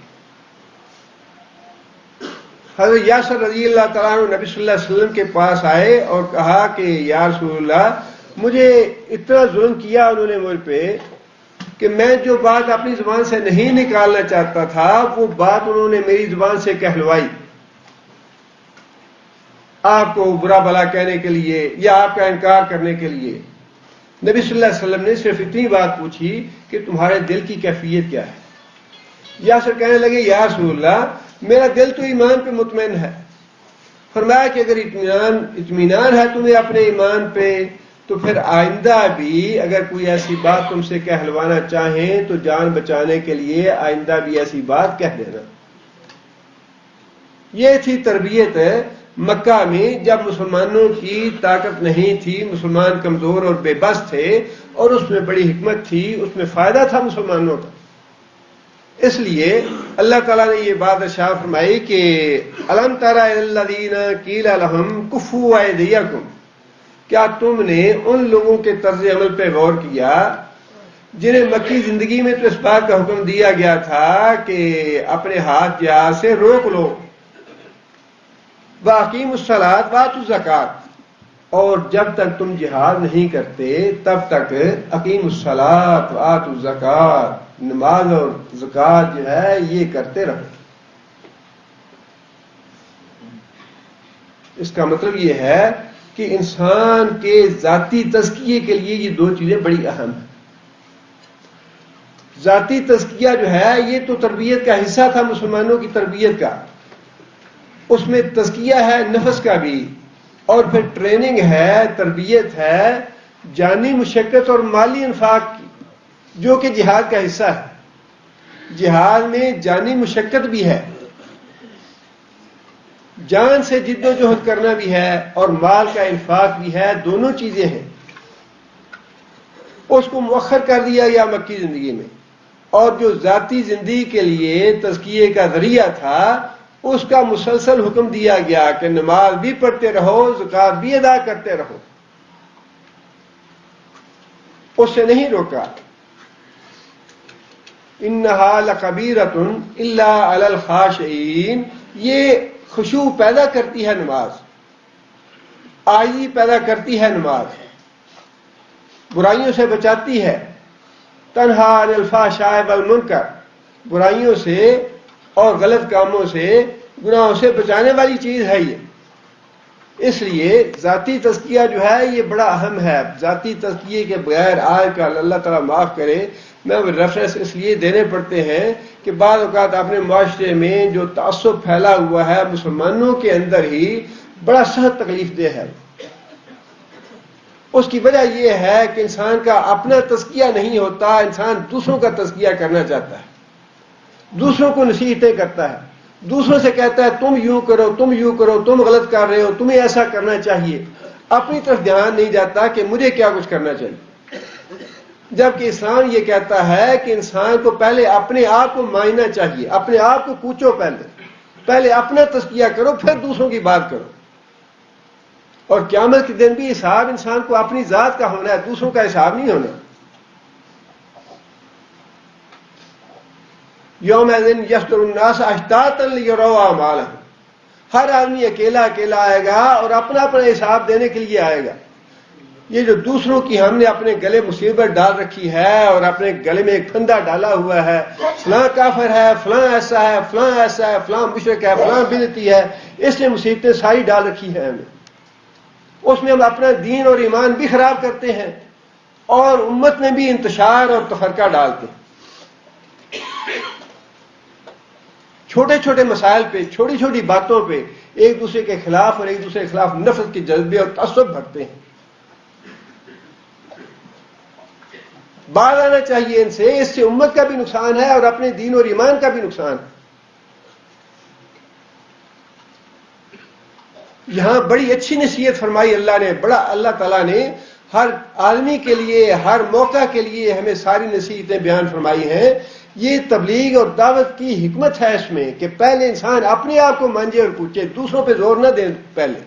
حضرت یاسر رضی اللہ تعالیٰ عنہ نبی صلی اللہ علیہ وسلم کے پاس آئے اور کہا کہ یا رسول اللہ, مجھے اتنا ظلم کیا انہوں نے مجھ پہ کہ میں جو بات اپنی زبان سے نہیں نکالنا چاہتا تھا وہ بات انہوں نے میری زبان سے کہلوائی, آپ کو برا بھلا کہنے کے لیے یا آپ کا انکار کرنے کے لیے. نبی صلی اللہ علیہ وسلم نے صرف اتنی بات پوچھی کہ تمہارے دل کی کیفیت کیا ہے. یاسر کہنے لگے یا رسول اللہ, میرا دل تو ایمان پہ مطمئن ہے. فرمایا کہ اگر اطمینان ہے تمہیں اپنے ایمان پہ تو پھر آئندہ بھی اگر کوئی ایسی بات تم سے کہلوانا چاہیں تو جان بچانے کے لیے آئندہ بھی ایسی بات کہہ دینا. یہ تھی تربیت مکہ میں جب مسلمانوں کی طاقت نہیں تھی, مسلمان کمزور اور بے بس تھے, اور اس میں بڑی حکمت تھی, اس میں فائدہ تھا مسلمانوں کا. اس لیے اللہ تعالیٰ نے یہ بات ارشاد فرمائی کہ الم تر الی الذین قیل لہم کفوا ایدیکم, کیا تم نے ان لوگوں کے طرز عمل پہ غور کیا جنہیں مکی زندگی میں تو اس بات کا حکم دیا گیا تھا کہ اپنے ہاتھ جہاد سے روک لو, وَأَقِیمُوا الصَّلَاةَ وَآتُوا الزَّکَاةَ, اور جب تک تم جہاد نہیں کرتے تب تک اقیم الصلاۃ وآتوا الزکات, نماز اور زکات جو ہے یہ کرتے رہو. اس کا مطلب یہ ہے کہ انسان کے ذاتی تزکیے کے لیے یہ دو چیزیں بڑی اہم ہیں. ذاتی تزکیہ جو ہے یہ تو تربیت کا حصہ تھا, مسلمانوں کی تربیت کا. اس میں تزکیہ ہے نفس کا بھی, اور پھر ٹریننگ ہے, تربیت ہے جانی مشقت اور مالی انفاق کی, جو کہ جہاد کا حصہ ہے. جہاد میں جانی مشقت بھی ہے, جان سے جد و جہد کرنا بھی ہے, اور مال کا انفاق بھی ہے, دونوں چیزیں ہیں. اس کو مؤخر کر دیا گیا مکی زندگی میں, اور جو ذاتی زندگی کے لیے تزکیے کا ذریعہ تھا اس کا مسلسل حکم دیا گیا کہ نماز بھی پڑھتے رہو, زکات بھی ادا کرتے رہو. اس سے نہیں روکا. انہا لکبیرۃ الا علی الخاشعین, یہ خشوع پیدا کرتی ہے نماز, عاجزی پیدا کرتی ہے نماز, برائیوں سے بچاتی ہے. تنہا عن الفحشاء والمنکر, برائیوں سے اور غلط کاموں سے, گناہوں سے بچانے والی چیز ہے یہ. اس لیے ذاتی تزکیہ جو ہے یہ بڑا اہم ہے. ذاتی تزکیے کے بغیر آج کل اللہ تعالیٰ معاف کرے, میں ریفرنس اس لیے دینے پڑتے ہیں کہ بعض اوقات اپنے معاشرے میں جو تعصب پھیلا ہوا ہے مسلمانوں کے اندر ہی بڑا سخت تکلیف دہ ہے. اس کی وجہ یہ ہے کہ انسان کا اپنا تزکیہ نہیں ہوتا, انسان دوسروں کا تزکیہ کرنا چاہتا ہے, دوسروں کو نصیحتیں کرتا ہے, دوسروں سے کہتا ہے تم یوں کرو, تم یوں کرو, تم غلط کر رہے ہو, تمہیں ایسا کرنا چاہیے. اپنی طرف دھیان نہیں جاتا کہ مجھے کیا کچھ کرنا چاہیے. جبکہ اسلام یہ کہتا ہے کہ انسان کو پہلے اپنے آپ کو ماننا چاہیے, اپنے آپ کو کوچو, پہلے اپنا تزکیہ کرو, پھر دوسروں کی بات کرو. اور قیامت کے دن بھی حساب انسان کو اپنی ذات کا ہونا ہے, دوسروں کا حساب نہیں ہونا. یومئذ یحشر الناس اشتاتا لیروا اعمالهم, ہر آدمی اکیلا آئے گا اور اپنا حساب دینے کے لیے آئے گا. یہ جو دوسروں کی ہم نے اپنے گلے مصیبت ڈال رکھی ہے اور اپنے گلے میں ایک پھندا ڈالا ہوا ہے, فلاں کافر ہے, فلاں ایسا ہے, فلاں ایسا ہے, فلاں مشرک ہے, فلاں بدعتی ہے, اس نے مصیبتیں ساری ڈال رکھی ہیں ہمیں. اس میں ہم اپنا دین اور ایمان بھی خراب کرتے ہیں اور امت میں بھی انتشار اور تفرقہ ڈالتے ہیں. چھوٹے چھوٹے مسائل پہ, چھوٹی چھوٹی باتوں پہ ایک دوسرے کے خلاف اور ایک دوسرے کے خلاف نفرت کے جذبے اور تعصب بھرتے ہیں. باز آنا چاہیے ان سے, اس سے امت کا بھی نقصان ہے اور اپنے دین اور ایمان کا بھی نقصان ہے. یہاں بڑی اچھی نصیحت فرمائی اللہ نے، بڑا اللہ تعالیٰ نے ہر آدمی کے لیے ہر موقع کے لیے ہمیں ساری نصیحتیں بیان فرمائی ہیں۔ یہ تبلیغ اور دعوت کی حکمت ہے اس میں کہ پہلے انسان اپنے آپ کو مانجے اور پوچھے، دوسروں پہ زور نہ دیں پہلے،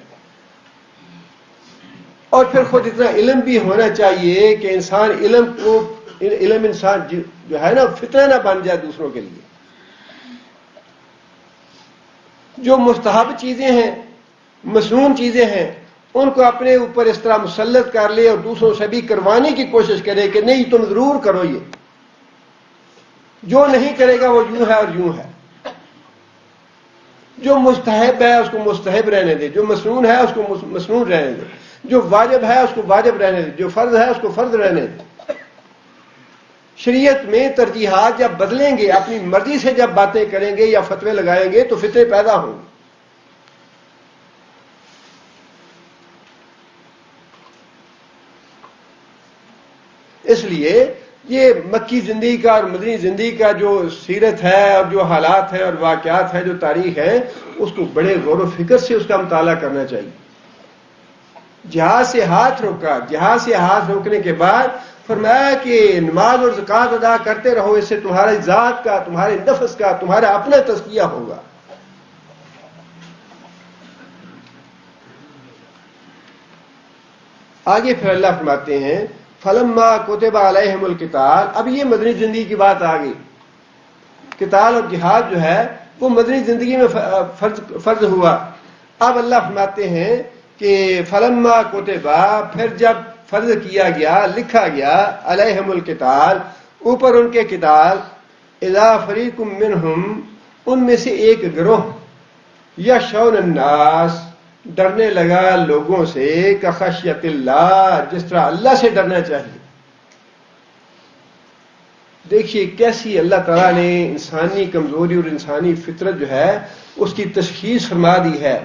اور پھر خود اتنا علم بھی ہونا چاہیے کہ انسان علم انسان جو ہے نا فتنہ نہ بن جائے دوسروں کے لیے۔ جو مستحب چیزیں ہیں، مسنون چیزیں ہیں، ان کو اپنے اوپر اس طرح مسلط کر لے اور دوسروں سے بھی کروانے کی کوشش کرے کہ نہیں تم ضرور کرو، یہ جو نہیں کرے گا وہ یوں ہے اور یوں ہے۔ جو مستحب ہے اس کو مستحب رہنے دے، جو مسنون ہے اس کو مسنون رہنے دے، جو واجب ہے اس کو واجب رہنے دے، جو فرض ہے اس کو فرض رہنے دے۔ شریعت میں ترجیحات جب بدلیں گے، اپنی مرضی سے جب باتیں کریں گے یا فتوے لگائیں گے تو فتنے پیدا ہوں گے۔ اس لیے یہ مکی زندگی کا اور مدنی زندگی کا جو سیرت ہے اور جو حالات ہیں اور واقعات ہیں، جو تاریخ ہے، اس کو بڑے غور و فکر سے اس کا مطالعہ کرنا چاہیے۔ جہاد سے ہاتھ روکا، جہاد سے ہاتھ روکنے کے بعد فرمایا کہ نماز اور زکوٰۃ ادا کرتے رہو، اس سے تمہاری ذات کا، تمہارے نفس کا، تمہارا اپنا تزکیہ ہوگا۔ آگے پھر اللہ فرماتے ہیں فلما کتب علیہم القتال، اب یہ مدنی زندگی کی بات آ گئی۔ قتال اور جہاد جو ہے وہ مدنی زندگی میں فرض ہوا۔ اب اللہ فرماتے ہیں کہ فلما کتب، پھر جب فرض کیا گیا، لکھا گیا، علیہم القتال، اوپر ان کے قتال، اذا فریق منہم، ان میں سے ایک گروہ، یخشون الناس، ڈرنے لگا لوگوں سے، کخشیت اللہ، جس طرح اللہ سے ڈرنا چاہیے۔ دیکھیے کیسی اللہ تعالیٰ نے انسانی کمزوری اور انسانی فطرت جو ہے اس کی تشخیص فرما دی ہے۔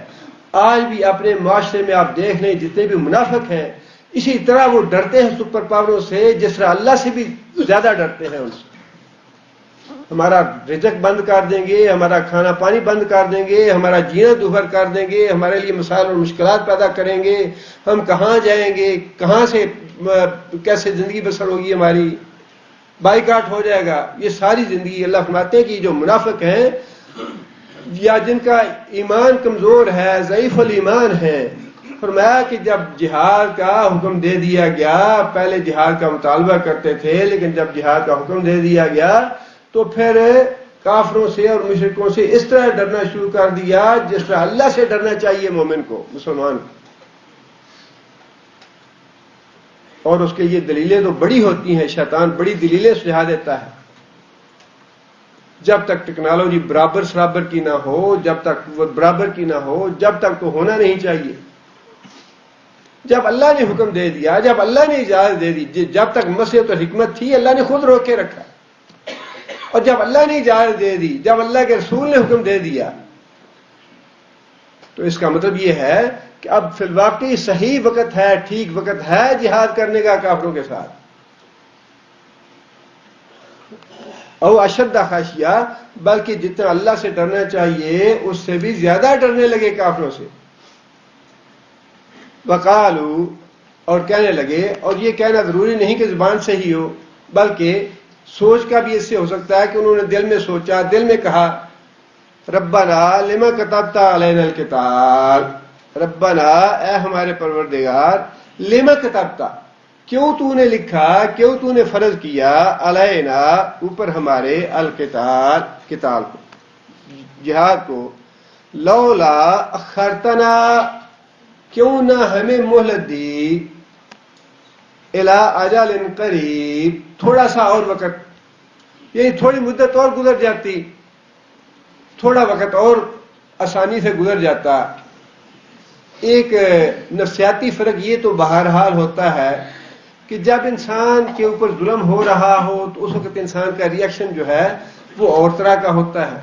آج بھی اپنے معاشرے میں آپ دیکھ لیں جتنے بھی منافق ہیں، اسی طرح وہ ڈرتے ہیں سپر پاوروں سے، جس طرح اللہ سے بھی زیادہ ڈرتے ہیں ان سے۔ ہمارا رزق بند کر دیں گے، ہمارا کھانا پانی بند کر دیں گے، ہمارا جینا دوبھر کر دیں گے، ہمارے لیے مسائل اور مشکلات پیدا کریں گے، ہم کہاں جائیں گے، کہاں سے کیسے زندگی بسر ہوگی، ہماری بائیکاٹ ہو جائے گا۔ یہ ساری زندگی اللہ فرماتے ہیں کہ جو منافق ہیں یا جن کا ایمان کمزور ہے، ضعیف الایمان ہے، فرمایا کہ جب جہاد کا حکم دے دیا گیا، پہلے جہاد کا مطالبہ کرتے تھے، لیکن جب جہاد کا حکم دے دیا گیا تو پھر کافروں سے اور مشرکوں سے اس طرح ڈرنا شروع کر دیا جس طرح اللہ سے ڈرنا چاہیے مومن کو، مسلمان کو۔ اور اس کے یہ دلیلیں تو بڑی ہوتی ہیں، شیطان بڑی دلیلیں سجھا دیتا ہے۔ جب تک ٹیکنالوجی برابر سرابر کی نہ ہو، جب تک وہ برابر کی نہ ہو، جب تک تو ہونا نہیں چاہیے۔ جب اللہ نے حکم دے دیا، جب اللہ نے اجازت دے دی، جب تک مصلحت اور حکمت تھی اللہ نے خود روک کے رکھا، اور جب اللہ نے اجازت دے دی، جب اللہ کے رسول نے حکم دے دیا، تو اس کا مطلب یہ ہے کہ اب فی الواقع صحیح وقت ہے، ٹھیک وقت ہے جہاد کرنے کا کافروں کے ساتھ۔ او اشد خشیہ، بلکہ جتنا اللہ سے ڈرنا چاہیے اس سے بھی زیادہ ڈرنے لگے کافروں سے۔ وقالو، اور کہنے لگے، اور یہ کہنا ضروری نہیں کہ زبان سے ہی ہو، بلکہ سوچ کا بھی اس سے ہو سکتا ہے کہ انہوں نے دل میں سوچا، دل میں کہا، ربنا لما کتبت علینا القتال، ربنا اے ہمارے پروردگار، لما کتبت، کیوں تو نے لکھا، کیوں تو نے فرض کیا، علینا اوپر ہمارے، القتال قتال کو، جہاد کو، لولا اخرتنا، کیوں نہ ہمیں مہلت دی، الی اجل قریب، تھوڑا سا اور وقت، یعنی تھوڑی مدت اور گزر جاتی، تھوڑا وقت اور آسانی سے گزر جاتا۔ ایک نفسیاتی فرق یہ تو بہرحال ہوتا ہے کہ جب انسان کے اوپر ظلم ہو رہا ہو تو اس وقت انسان کا ری ایکشن جو ہے وہ اور طرح کا ہوتا ہے۔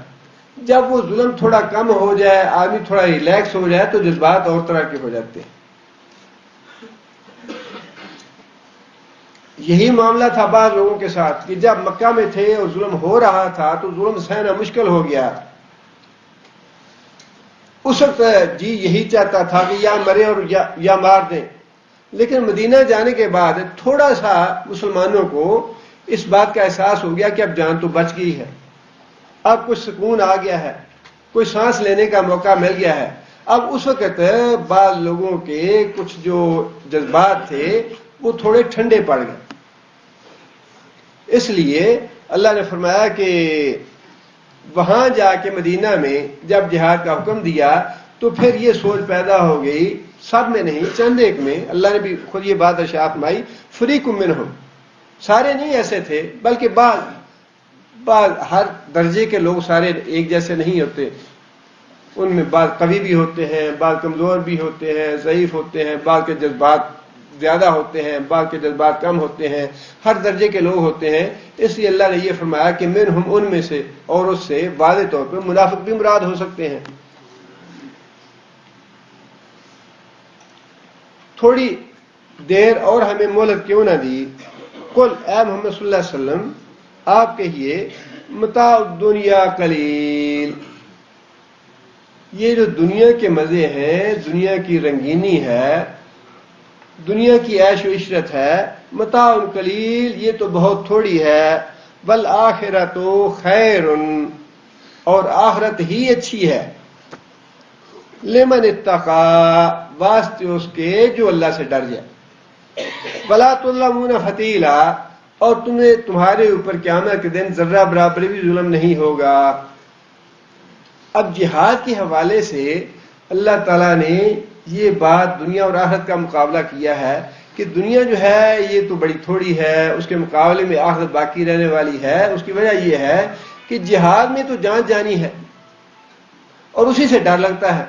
جب وہ ظلم تھوڑا کم ہو جائے، آدمی تھوڑا ریلیکس ہو جائے تو جذبات اور طرح کے ہو جاتے ہیں۔ یہی معاملہ تھا بعض لوگوں کے ساتھ کہ جب مکہ میں تھے اور ظلم ہو رہا تھا تو ظلم سہنا مشکل ہو گیا، اس اس وقت جی یہی چاہتا تھا کہ یا مرے اور یا مار دیں، لیکن مدینہ جانے کے بعد تھوڑا سا مسلمانوں کو اس بات کا احساس ہو گیا کہ اب جان تو بچ گئی ہے، اب کچھ سکون آ گیا ہے، کوئی سانس لینے کا موقع مل گیا ہے۔ اب اس وقت بعض لوگوں کے کچھ جو جذبات تھے وہ تھوڑے ٹھنڈے پڑ گئے، اس لیے اللہ نے فرمایا کہ وہاں جا کے مدینہ میں جب جہاد کا حکم دیا تو پھر یہ سوچ پیدا ہو گئی، سب میں نہیں چند ایک میں، اللہ نے بھی خود یہ بات ارشاد فرمائی، فریق منہم، سارے نہیں ایسے تھے بلکہ بعض ہر درجے کے لوگ سارے ایک جیسے نہیں ہوتے، ان میں بعض قوی بھی ہوتے ہیں، بعض کمزور بھی ہوتے ہیں، ضعیف ہوتے ہیں، بعض کے جذبات زیادہ ہوتے ہیں، بعض کے جذبات کم ہوتے ہیں، ہر درجے کے لوگ ہوتے ہیں۔ اس لیے اللہ نے یہ فرمایا کہ منہم، ان میں سے، اور اس سے واضح طور پہ منافق بھی مراد ہو سکتے ہیں۔ تھوڑی دیر اور ہمیں مہلت کیوں نہ دی؟ قل، اے محمد صلی اللہ علیہ وسلم آپ کہیے، متاع الدنیا قلیل، یہ جو دنیا کے مزے ہیں، دنیا کی رنگینی ہے، دنیا کی عیش و عشرت ہے، متاع قلیل، یہ تو بہت تھوڑی ہے، والآخرۃ خیر، اور آخرت ہی اچھی ہے، لمن اتقی، واسطے اس کے جو اللہ سے ڈر جائے، ولا تظلمون فتیلا، اور تمہارے اوپر قیامت کے دن ذرہ برابر بھی ظلم نہیں ہوگا۔ اب جہاد کے حوالے سے اللہ تعالیٰ نے یہ بات دنیا اور آخرت کا مقابلہ کیا ہے کہ دنیا جو ہے یہ تو بڑی تھوڑی ہے، اس کے مقابلے میں آخرت باقی رہنے والی ہے۔ اس کی وجہ یہ ہے کہ جہاد میں تو جان جانی ہے اور اسی سے ڈر لگتا ہے،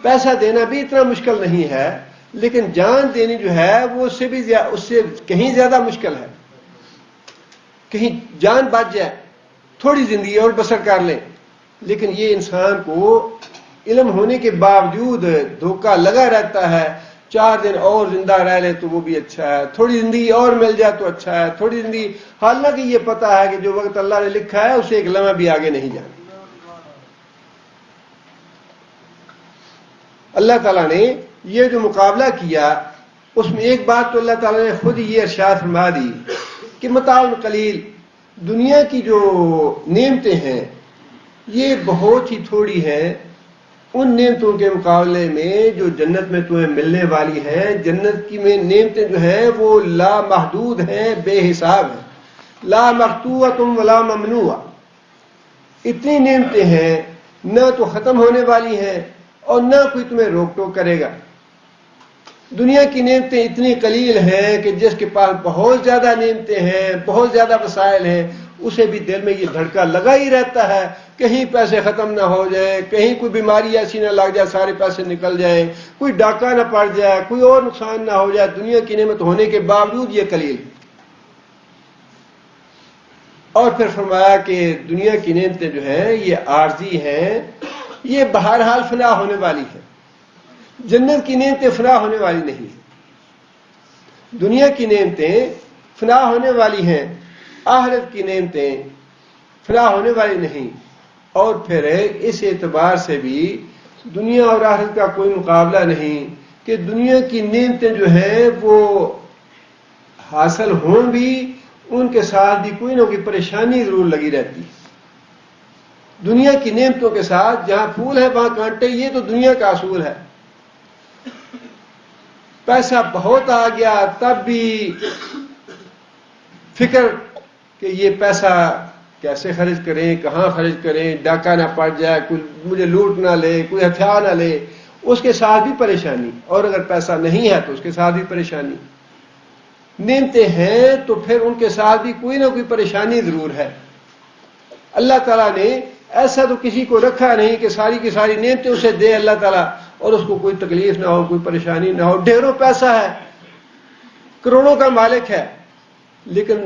پیسہ دینا بھی اتنا مشکل نہیں ہے، لیکن جان دینی جو ہے وہ اس سے کہیں زیادہ مشکل ہے۔ کہیں جان بچ جائے، تھوڑی زندگی اور بسر کر لیں، لیکن یہ انسان کو علم ہونے کے باوجود دھوکہ لگا رہتا ہے، 4 دن اور زندہ رہ لے تو وہ بھی اچھا ہے، تھوڑی زندگی اور مل جائے تو اچھا ہے، تھوڑی زندگی، حالانکہ یہ پتہ ہے کہ جو وقت اللہ نے لکھا ہے اسے ایک لمحہ بھی آگے نہیں جانا۔ اللہ تعالیٰ نے یہ جو مقابلہ کیا اس میں ایک بات تو اللہ تعالیٰ نے خود یہ ارشاد فرما دی کہ متاع قلیل، دنیا کی جو نعمتیں ہیں یہ بہت ہی تھوڑی ہیں ان نعمتوں کے مقابلے میں جو جنت میں تمہیں ملنے والی ہیں۔ جنت کی میں نعمتیں جو ہیں وہ لا محدود ہیں، بے حساب ہیں، لا مقطوعۃ ولا ممنوعہ، اتنی نعمتیں ہیں، نہ تو ختم ہونے والی ہیں اور نہ کوئی تمہیں روک ٹوک کرے گا۔ دنیا کی نعمتیں اتنی قلیل ہیں کہ جس کے پاس بہت زیادہ نعمتیں ہیں، بہت زیادہ وسائل ہیں، اسے بھی دل میں یہ دھڑکا لگا ہی رہتا ہے، کہیں پیسے ختم نہ ہو جائے، کہیں کوئی بیماری ایسی نہ لگ جائے سارے پیسے نکل جائیں، کوئی ڈاکہ نہ پڑ جائے، کوئی اور نقصان نہ ہو جائے۔ دنیا کی نعمت ہونے کے باوجود یہ قلیل۔ اور پھر فرمایا کہ دنیا کی نعمتیں جو ہیں یہ عارضی ہیں، یہ بہرحال فنا ہونے والی ہے۔ جنت کی نعمتیں فنا ہونے والی نہیں، دنیا کی نعمتیں فنا ہونے والی ہیں، آخرت کی نعمتیں فنا ہونے والی نہیں۔ اور پھر اس اعتبار سے بھی دنیا اور آخرت کا کوئی مقابلہ نہیں کہ دنیا کی نعمتیں جو ہیں وہ حاصل ہوں بھی ان کے ساتھ بھی کوئی نہ کوئی پریشانی ضرور لگی رہتی ہے۔ دنیا کی نعمتوں کے ساتھ جہاں پھول ہے وہاں کانٹے، یہ تو دنیا کا اصول ہے۔ پیسہ بہت آ گیا تب بھی فکر کہ یہ پیسہ کیسے خرچ کریں، کہاں خرچ کریں، ڈاکہ نہ پڑ جائے، کوئی مجھے لوٹ نہ لے، کوئی ہتھیار نہ لے، اس کے ساتھ بھی پریشانی۔ اور اگر پیسہ نہیں ہے تو اس کے ساتھ بھی پریشانی۔ نعمتیں ہیں تو پھر ان کے ساتھ بھی کوئی نہ کوئی پریشانی ضرور ہے۔ اللہ تعالیٰ نے ایسا تو کسی کو رکھا نہیں کہ ساری کی ساری نعمتیں اسے دے اللہ تعالیٰ اور اس کو کوئی تکلیف نہ ہو، کوئی پریشانی نہ ہو۔ ڈھیروں پیسہ ہے، کروڑوں کا مالک ہے، لیکن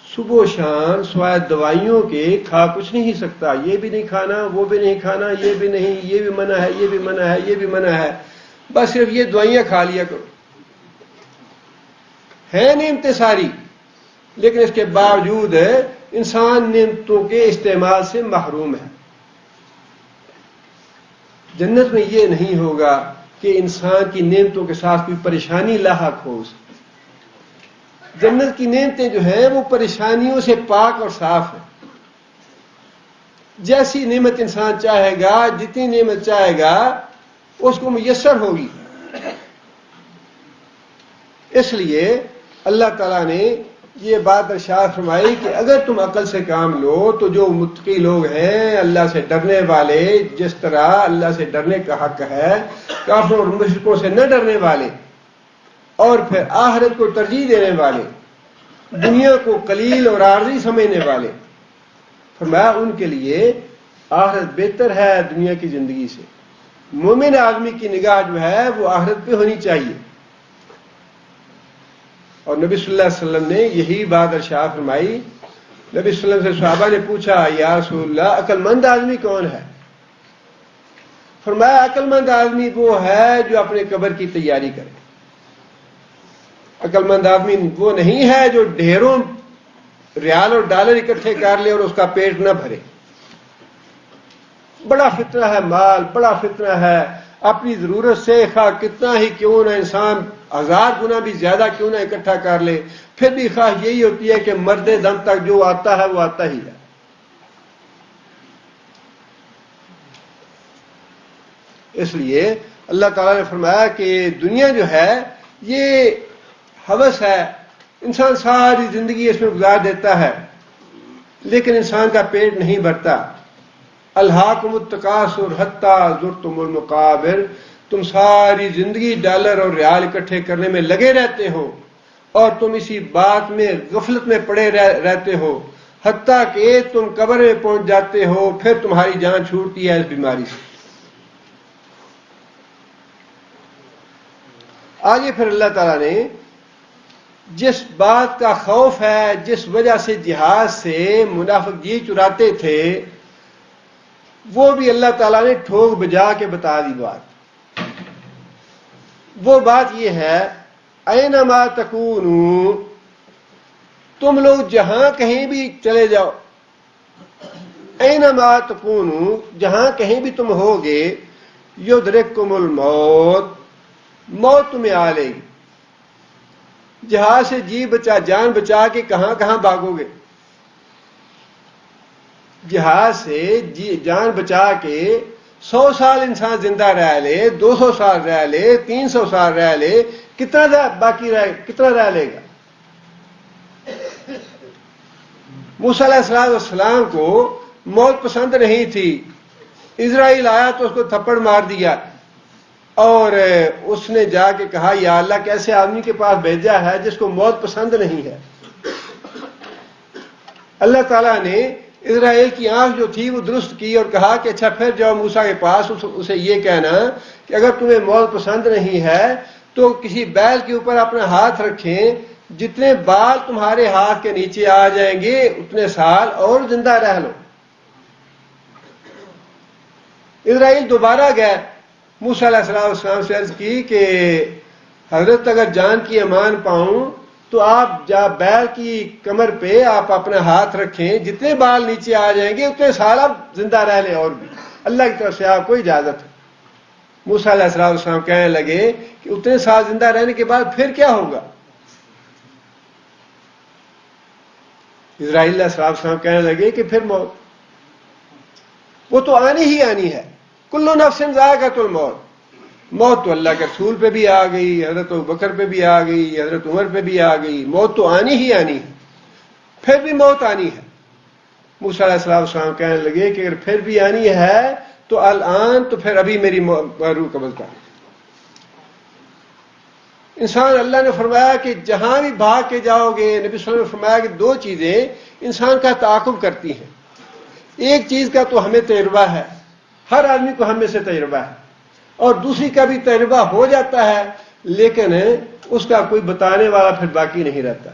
صبح و شام سوائے دوائیوں کے کھا کچھ نہیں سکتا۔ یہ بھی نہیں کھانا، وہ بھی نہیں کھانا، یہ بھی نہیں، یہ بھی منع ہے، یہ بھی منع ہے، یہ بھی منع ہے، بس صرف یہ دوائیاں کھا لیا کرو۔ ہیں نعمتیں ساری، لیکن اس کے باوجود انسان نعمتوں کے استعمال سے محروم ہے۔ جنت میں یہ نہیں ہوگا کہ انسان کی نعمتوں کے ساتھ کوئی پریشانی لاحق ہو. جنت کی نعمتیں جو ہیں وہ پریشانیوں سے پاک اور صاف ہیں. جیسی نعمت انسان چاہے گا، جتنی نعمت چاہے گا اس کو میسر ہوگی. اس لیے اللہ تعالیٰ نے یہ بات ارشاد فرمائی کہ اگر تم عقل سے کام لو تو جو متقی لوگ ہیں، اللہ سے ڈرنے والے، جس طرح اللہ سے ڈرنے کا حق ہے، کافروں اور مشرکوں سے نہ ڈرنے والے، اور پھر آخرت کو ترجیح دینے والے، دنیا کو قلیل اور عارضی سمجھنے والے، فرمایا ان کے لیے آخرت بہتر ہے دنیا کی زندگی سے. مومن آدمی کی نگاہ جو ہے وہ آخرت پہ ہونی چاہیے. اور نبی صلی اللہ علیہ وسلم نے یہی بات ارشاد فرمائی. نبی صلی اللہ علیہ وسلم سے صحابہ نے پوچھا یا رسول اللہ عقل مند آدمی کون ہے؟ فرمایا عقل مند آدمی وہ ہے جو اپنے قبر کی تیاری کرے. عقل مند آدمی وہ نہیں ہے جو ڈھیروں ریال اور ڈالر اکٹھے کر لے اور اس کا پیٹ نہ بھرے. بڑا فتنہ ہے مال، بڑا فتنہ ہے. اپنی ضرورت سے خواہ کتنا ہی کیوں نہ انسان 1000 گنا بھی زیادہ کیوں نہ اکٹھا کر لے، پھر بھی خواہ یہی ہوتی ہے کہ مرد دم تک جو آتا ہے وہ آتا ہی ہے. اس لیے اللہ تعالیٰ نے فرمایا کہ دنیا جو ہے یہ ہوس ہے، انسان ساری زندگی اس میں گزار دیتا ہے لیکن انسان کا پیٹ نہیں بھرتا. الہاکم التکاثر حتی زرتم المقابر، تم ساری زندگی ڈالر اور ریال اکٹھے کرنے میں لگے رہتے ہو اور تم اسی بات میں غفلت میں پڑے رہتے ہو حتیٰ کہ تم قبر میں پہنچ جاتے ہو، پھر تمہاری جان چھوٹتی ہے اس بیماری سے. آگے پھر اللہ تعالیٰ نے جس بات کا خوف ہے، جس وجہ سے جہاد سے منافق جی چراتے تھے، وہ بھی اللہ تعالیٰ نے ٹھوک بجا کے بتا دی بات. وہ بات یہ ہے اینما تکونوا، تم لوگ جہاں کہیں بھی چلے جاؤ، اینما تکونوا جہاں کہیں بھی تم ہوگے، یدرککم الموت، موت تمہیں آ لے گی. جہاز سے جان بچا کے کہاں کہاں بھاگو گے؟ جہاز سے جان بچا کے 100 سال انسان زندہ رہ لے، 200 سال رہ لے، 300 سال رہ لے، کتنا باقی کتنا رہ لے گا؟ موسیٰ علیہ السلام کو موت پسند نہیں تھی. اسرائیل آیا تو اس کو تھپڑ مار دیا اور اس نے جا کے کہا یا اللہ کیسے آدمی کے پاس بھیجا ہے جس کو موت پسند نہیں ہے. اللہ تعالیٰ نے اسرائیل کی آنکھ جو تھی وہ درست کی اور کہا کہ اچھا پھر جاؤ موسیٰ کے پاس، اسے یہ کہنا کہ اگر تمہیں موت پسند نہیں ہے تو کسی بیل کے اوپر اپنا ہاتھ رکھیں، جتنے بال تمہارے ہاتھ کے نیچے آ جائیں گے اتنے سال اور زندہ رہ لو. اسرائیل دوبارہ گئے، موسیٰ علیہ السلام سے عرض کی کہ حضرت اگر جان کی امان پاؤں تو آپ بیل کی کمر پہ آپ اپنا ہاتھ رکھیں، جتنے بال نیچے آ جائیں گے اتنے سال آپ زندہ رہ لیں، اور بھی اللہ کی طرف سے آپ کو اجازت ہے. موسیٰ علیہ السلام کہنے لگے کہ اتنے سال زندہ رہنے کے بعد پھر کیا ہوگا؟ اسرائیل علیہ السلام کہنے لگے کہ پھر موت، وہ تو آنی ہی آنی ہے. کل نفس ذائقۃ الموت، موت تو اللہ کے رسول پہ بھی آ گئی، حضرت ابوبکر پہ بھی آ گئی، حضرت عمر پہ بھی آ گئی. موت تو آنی ہی آنی ہے، پھر بھی موت آنی ہے. موسیٰ علیہ السلام کہنے لگے کہ اگر پھر بھی آنی ہے تو الان، تو پھر ابھی میری روح قبض کر. انسان اللہ نے فرمایا کہ جہاں بھی بھاگ کے جاؤ گے، نبی صلی اللہ علیہ وسلم نے فرمایا کہ 2 چیزیں انسان کا تعاقب کرتی ہیں. ایک چیز کا تو ہمیں تجربہ ہے، ہر آدمی کو ہم میں سے تجربہ ہے، اور دوسری کا بھی تجربہ ہو جاتا ہے لیکن اس کا کوئی بتانے والا پھر باقی نہیں رہتا.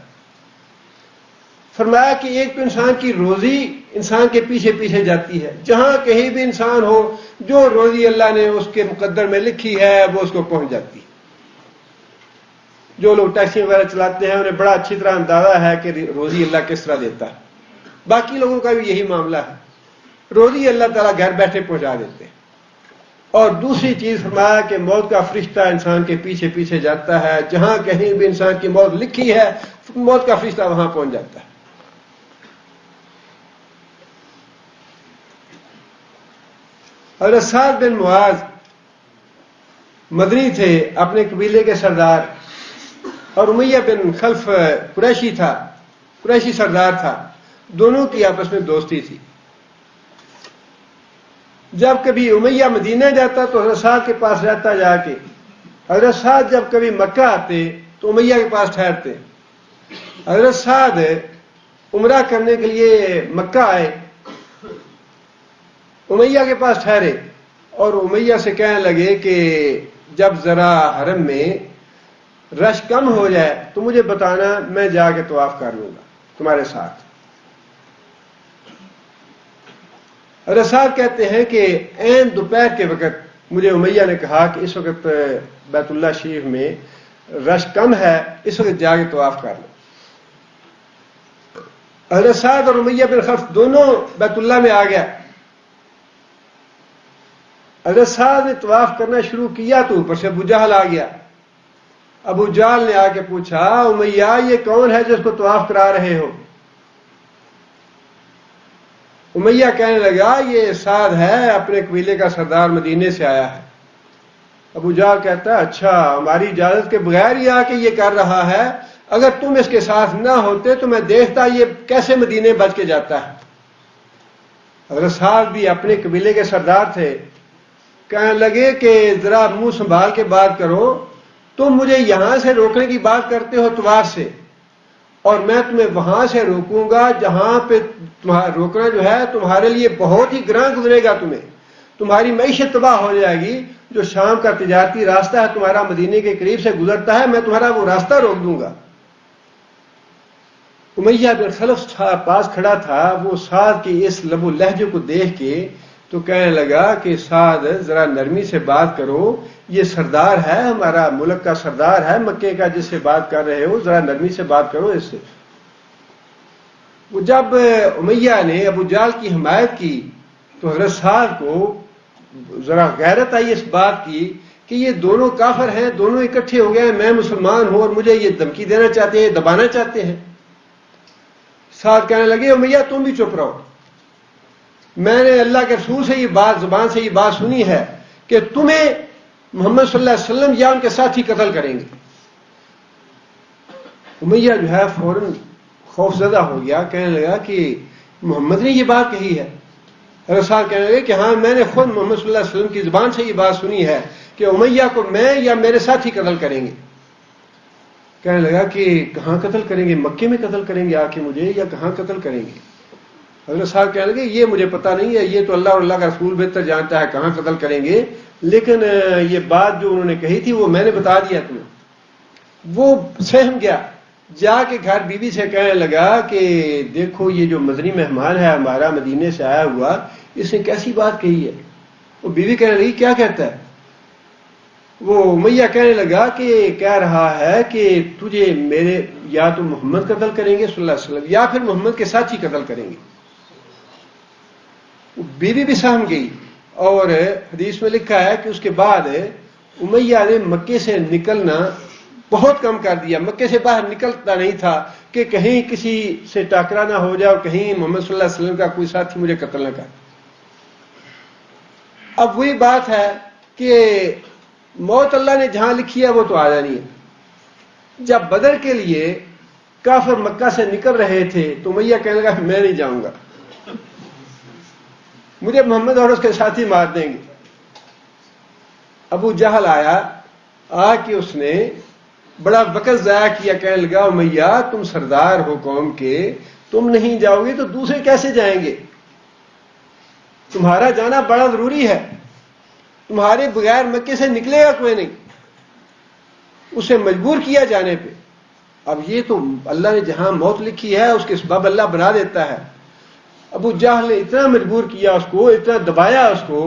فرمایا کہ ایک تو انسان کی روزی انسان کے پیچھے پیچھے جاتی ہے، جہاں کہیں بھی انسان ہو جو روزی اللہ نے اس کے مقدر میں لکھی ہے وہ اس کو پہنچ جاتی ہے. جو لوگ ٹیکسی وغیرہ چلاتے ہیں انہیں بڑا اچھی طرح اندازہ ہے کہ روزی اللہ کس طرح دیتا ہے. باقی لوگوں کا بھی یہی معاملہ ہے، روزی اللہ تعالیٰ گھر بیٹھے پہنچا دیتے ہیں. اور دوسری چیز فرمایا کہ موت کا فرشتہ انسان کے پیچھے پیچھے جاتا ہے، جہاں کہیں بھی انسان کی موت لکھی ہے موت کا فرشتہ وہاں پہنچ جاتا ہے۔ حضرت سعد بن معاذ مدنی تھے، اپنے قبیلے کے سردار، اور امیہ بن خلف قریشی سردار تھا، دونوں کی آپس میں دوستی تھی۔ جب کبھی امیہ مدینہ جاتا تو حضرت سعد کے پاس رہتا جا کے، حضرت سعد جب کبھی مکہ آتے تو امیہ کے پاس ٹھہرتے۔ حضرت سعد عمرہ کرنے کے لیے مکہ آئے، امیہ کے پاس ٹھہرے اور امیہ سے کہنے لگے کہ جب ذرا حرم میں رش کم ہو جائے تو مجھے بتانا، میں جا کے طواف کر لوں گا تمہارے ساتھ۔ حضرت صاحب کہتے ہیں کہ عین دوپہر کے وقت مجھے امیہ نے کہا کہ اس وقت بیت اللہ شریف میں رش کم ہے، اس وقت جا کے طواف کر لو۔ حضرت سعد اور امیہ بن خلف دونوں بیت اللہ میں آ گیا۔ حضرت سعد نے طواف کرنا شروع کیا تو اوپر سے ابو جہل آ گیا۔ ابو جہل نے آ کے پوچھا، امیہ یہ کون ہے جس کو طواف کرا رہے ہو؟ امیہ کہنے لگا یہ سعد ہے، اپنے قبیلے کا سردار، مدینے سے آیا ہے۔ ابو جہل کہتا ہے اچھا، ہماری اجازت کے بغیر ہی آ کے یہ کر رہا ہے، اگر تم اس کے ساتھ نہ ہوتے تو میں دیکھتا یہ کیسے مدینے بچ کے جاتا ہے۔ حضرت صاحب بھی اپنے قبیلے کے سردار تھے، کہنے لگے کہ ذرا منہ سنبھال کے بات کرو، تم مجھے یہاں سے روکنے کی بات کرتے ہو طواف سے، اور میں تمہیں وہاں سے روکوں گا جہاں پہ تمہارا روکنا جو ہے تمہارے لیے بہت ہی گراں گزرے گا، تمہاری معیشت تباہ ہو جائے گی۔ جو شام کا تجارتی راستہ ہے تمہارا مدینے کے قریب سے گزرتا ہے، میں تمہارا وہ راستہ روک دوں گا۔ امیہ بن خلف پاس کھڑا تھا، وہ سعد کی اس لب و لہجے کو دیکھ کے تو کہنے لگا کہ سعد ذرا نرمی سے بات کرو، یہ سردار ہے، ہمارا ملک کا سردار ہے مکے کا، جس سے بات کر رہے ہو، ذرا نرمی سے بات کرو اس سے۔ وہ جب امیہ نے ابو جہل کی حمایت کی تو حضرت سعد کو ذرا غیرت آئی اس بات کی کہ یہ دونوں کافر ہیں، دونوں اکٹھے ہو گئے، میں مسلمان ہوں اور مجھے یہ دھمکی دینا چاہتے ہیں، دبانا چاہتے ہیں۔ سعد کہنے لگے امیہ تم بھی چپ رہو، میں نے اللہ کے رسول سے یہ بات، زبان سے یہ بات سنی ہے کہ تمہیں محمد صلی اللہ علیہ وسلم یا ان کے ساتھی قتل کریں گے۔ امیہ جو ہے فوراً خوف زدہ ہو گیا، کہنے لگا کہ محمد نے یہ بات کہی ہے۔ حضرت صاحب کہنے لگے کہ ہاں میں نے خود محمد صلی اللہ علیہ وسلم کی زبان سے یہ بات سنی ہے کہ امیہ کو میں یا میرے ساتھی قتل کریں گے۔ کہنے لگا کہ کہاں قتل کریں گے؟ مکے میں قتل کریں گے آ کے مجھے، یا کہاں قتل کریں گے؟ حضرت صاحب کہنے لگے یہ مجھے پتہ نہیں ہے، یہ تو اللہ اور اللہ کا رسول بہتر جانتا ہے کہاں قتل کریں گے، لیکن یہ بات جو انہوں نے کہی تھی وہ میں نے بتا دیا تمہیں۔ وہ سہم گیا، جا کے گھر بیوی سے کہنے لگا کہ دیکھو یہ جو مدنی مہمان ہے ہمارا مدینے سے آیا ہوا، اس نے کیسی بات کہی ہے۔ وہ بیوی کہنے لگی کیا کہتا ہے؟ وہ امیہ کہنے لگا کہ کہہ رہا ہے کہ تجھے میرے یا تو محمد قتل کریں گے صلی اللہ علیہ وسلم یا پھر محمد کے ساتھی قتل کریں گے۔ بیوی بھی سہم گئی، اور حدیث میں لکھا ہے کہ اس کے بعد امیہ نے مکے سے نکلنا بہت کم کر دیا، مکے سے باہر نکلتا نہیں تھا کہ کہیں کسی سے ٹاکرا نہ ہو جائے، کہیں محمد صلی اللہ علیہ وسلم کا کوئی ساتھی مجھے قتل نہ کر۔ اب وہی بات ہے کہ موت اللہ نے جہاں لکھی ہے وہ تو آ جانی ہے۔ جب بدر کے لیے کافر مکہ سے نکل رہے تھے تو امیہ کہنے لگا میں نہیں جاؤں گا، مجھے محمد اور اس کے ساتھی مار دیں گے۔ ابو جہل آیا، آ کے اس نے بڑا وقت ضائع کیا، کہنے لگا امیہ تم سردار ہو قوم کے، تم نہیں جاؤ گے تو دوسرے کیسے جائیں گے؟ تمہارا جانا بڑا ضروری ہے، تمہارے بغیر مکے سے نکلے گا کوئی نہیں۔ اسے مجبور کیا جانے پہ۔ اب یہ تو اللہ نے جہاں موت لکھی ہے اس کے سبب اللہ بنا دیتا ہے۔ ابو جہل نے اتنا مجبور کیا اس کو، اتنا دبایا اس کو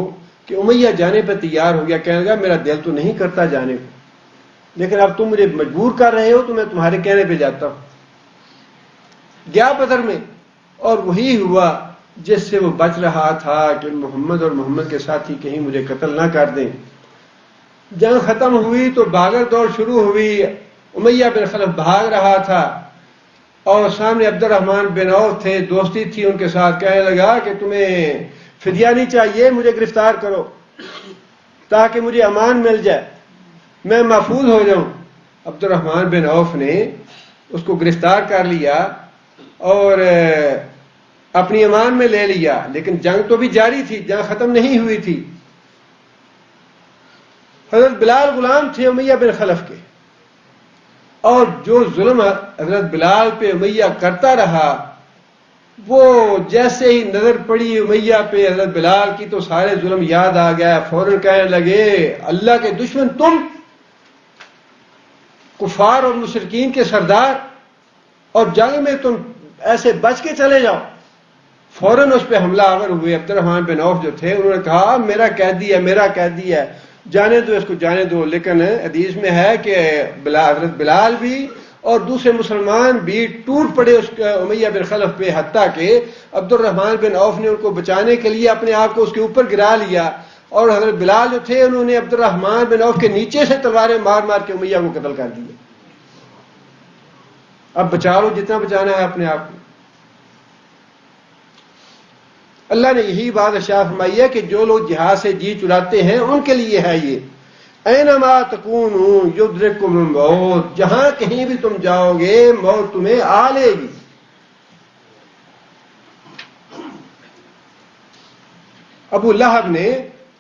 کہ امیہ جانے پہ تیار ہو گیا، کہنے لگا میرا دل تو نہیں کرتا جانے کو، لیکن اب تم مجھے مجبور کر رہے ہو تو میں تمہارے کہنے پہ جاتا ہوں۔ گیا بدر میں، اور وہی ہوا جس سے وہ بچ رہا تھا کہ محمد اور محمد کے ساتھی کہیں مجھے قتل نہ کر دیں۔ جنگ ختم ہوئی تو بھاگڑ دوڑ شروع ہوئی، امیہ بن خلف بھاگ رہا تھا اور سامنے عبد الرحمن بن عوف تھے، دوستی تھی ان کے ساتھ، کہنے لگا کہ تمہیں فدیہ نہیں چاہیے، مجھے گرفتار کرو تاکہ مجھے امان مل جائے، میں محفوظ ہو جاؤں۔ عبد الرحمن بن عوف نے اس کو گرفتار کر لیا اور اپنی امان میں لے لیا، لیکن جنگ تو بھی جاری تھی، جنگ ختم نہیں ہوئی تھی۔ حضرت بلال غلام تھے امیہ بن خلف کے، اور جو ظلم حضرت بلال پہ امیہ کرتا رہا، وہ جیسے ہی نظر پڑی امیہ پہ حضرت بلال کی تو سارے ظلم یاد آ گیا، فوراً کہنے لگے اللہ کے دشمن تم، کفار اور مشرکین کے سردار، اور جنگ میں تم ایسے بچ کے چلے جاؤ۔ فوراً اس پہ حملہ آور ہوئے۔ عبد الرحمن بن عوف جو تھے انہوں نے کہا میرا قیدی ہے، میرا قیدی ہے، جانے دو اس کو، جانے دو۔ لیکن حدیث میں ہے کہ حضرت بلال بھی اور دوسرے مسلمان بھی ٹوٹ پڑے اس امیہ بن خلف پہ، حتیٰ کہ عبد الرحمن بن عوف نے ان کو بچانے کے لیے اپنے آپ کو اس کے اوپر گرا لیا، اور حضرت بلال جو تھے انہوں نے عبد الرحمن بن عوف کے نیچے سے تلواریں مار مار کے امیہ کو قتل کر دیا۔ اب بچا لو جتنا بچانا ہے اپنے آپ کو۔ اللہ نے یہی بات ارشاد فرمائی ہے کہ جو لوگ جہاد سے جی چراتے ہیں ان کے لیے ہے یہ، اینما تکونوا یدرککم الموت، جہاں کہیں بھی تم جاؤ گے موت تمہیں آ لے گی۔ ابو لہب نے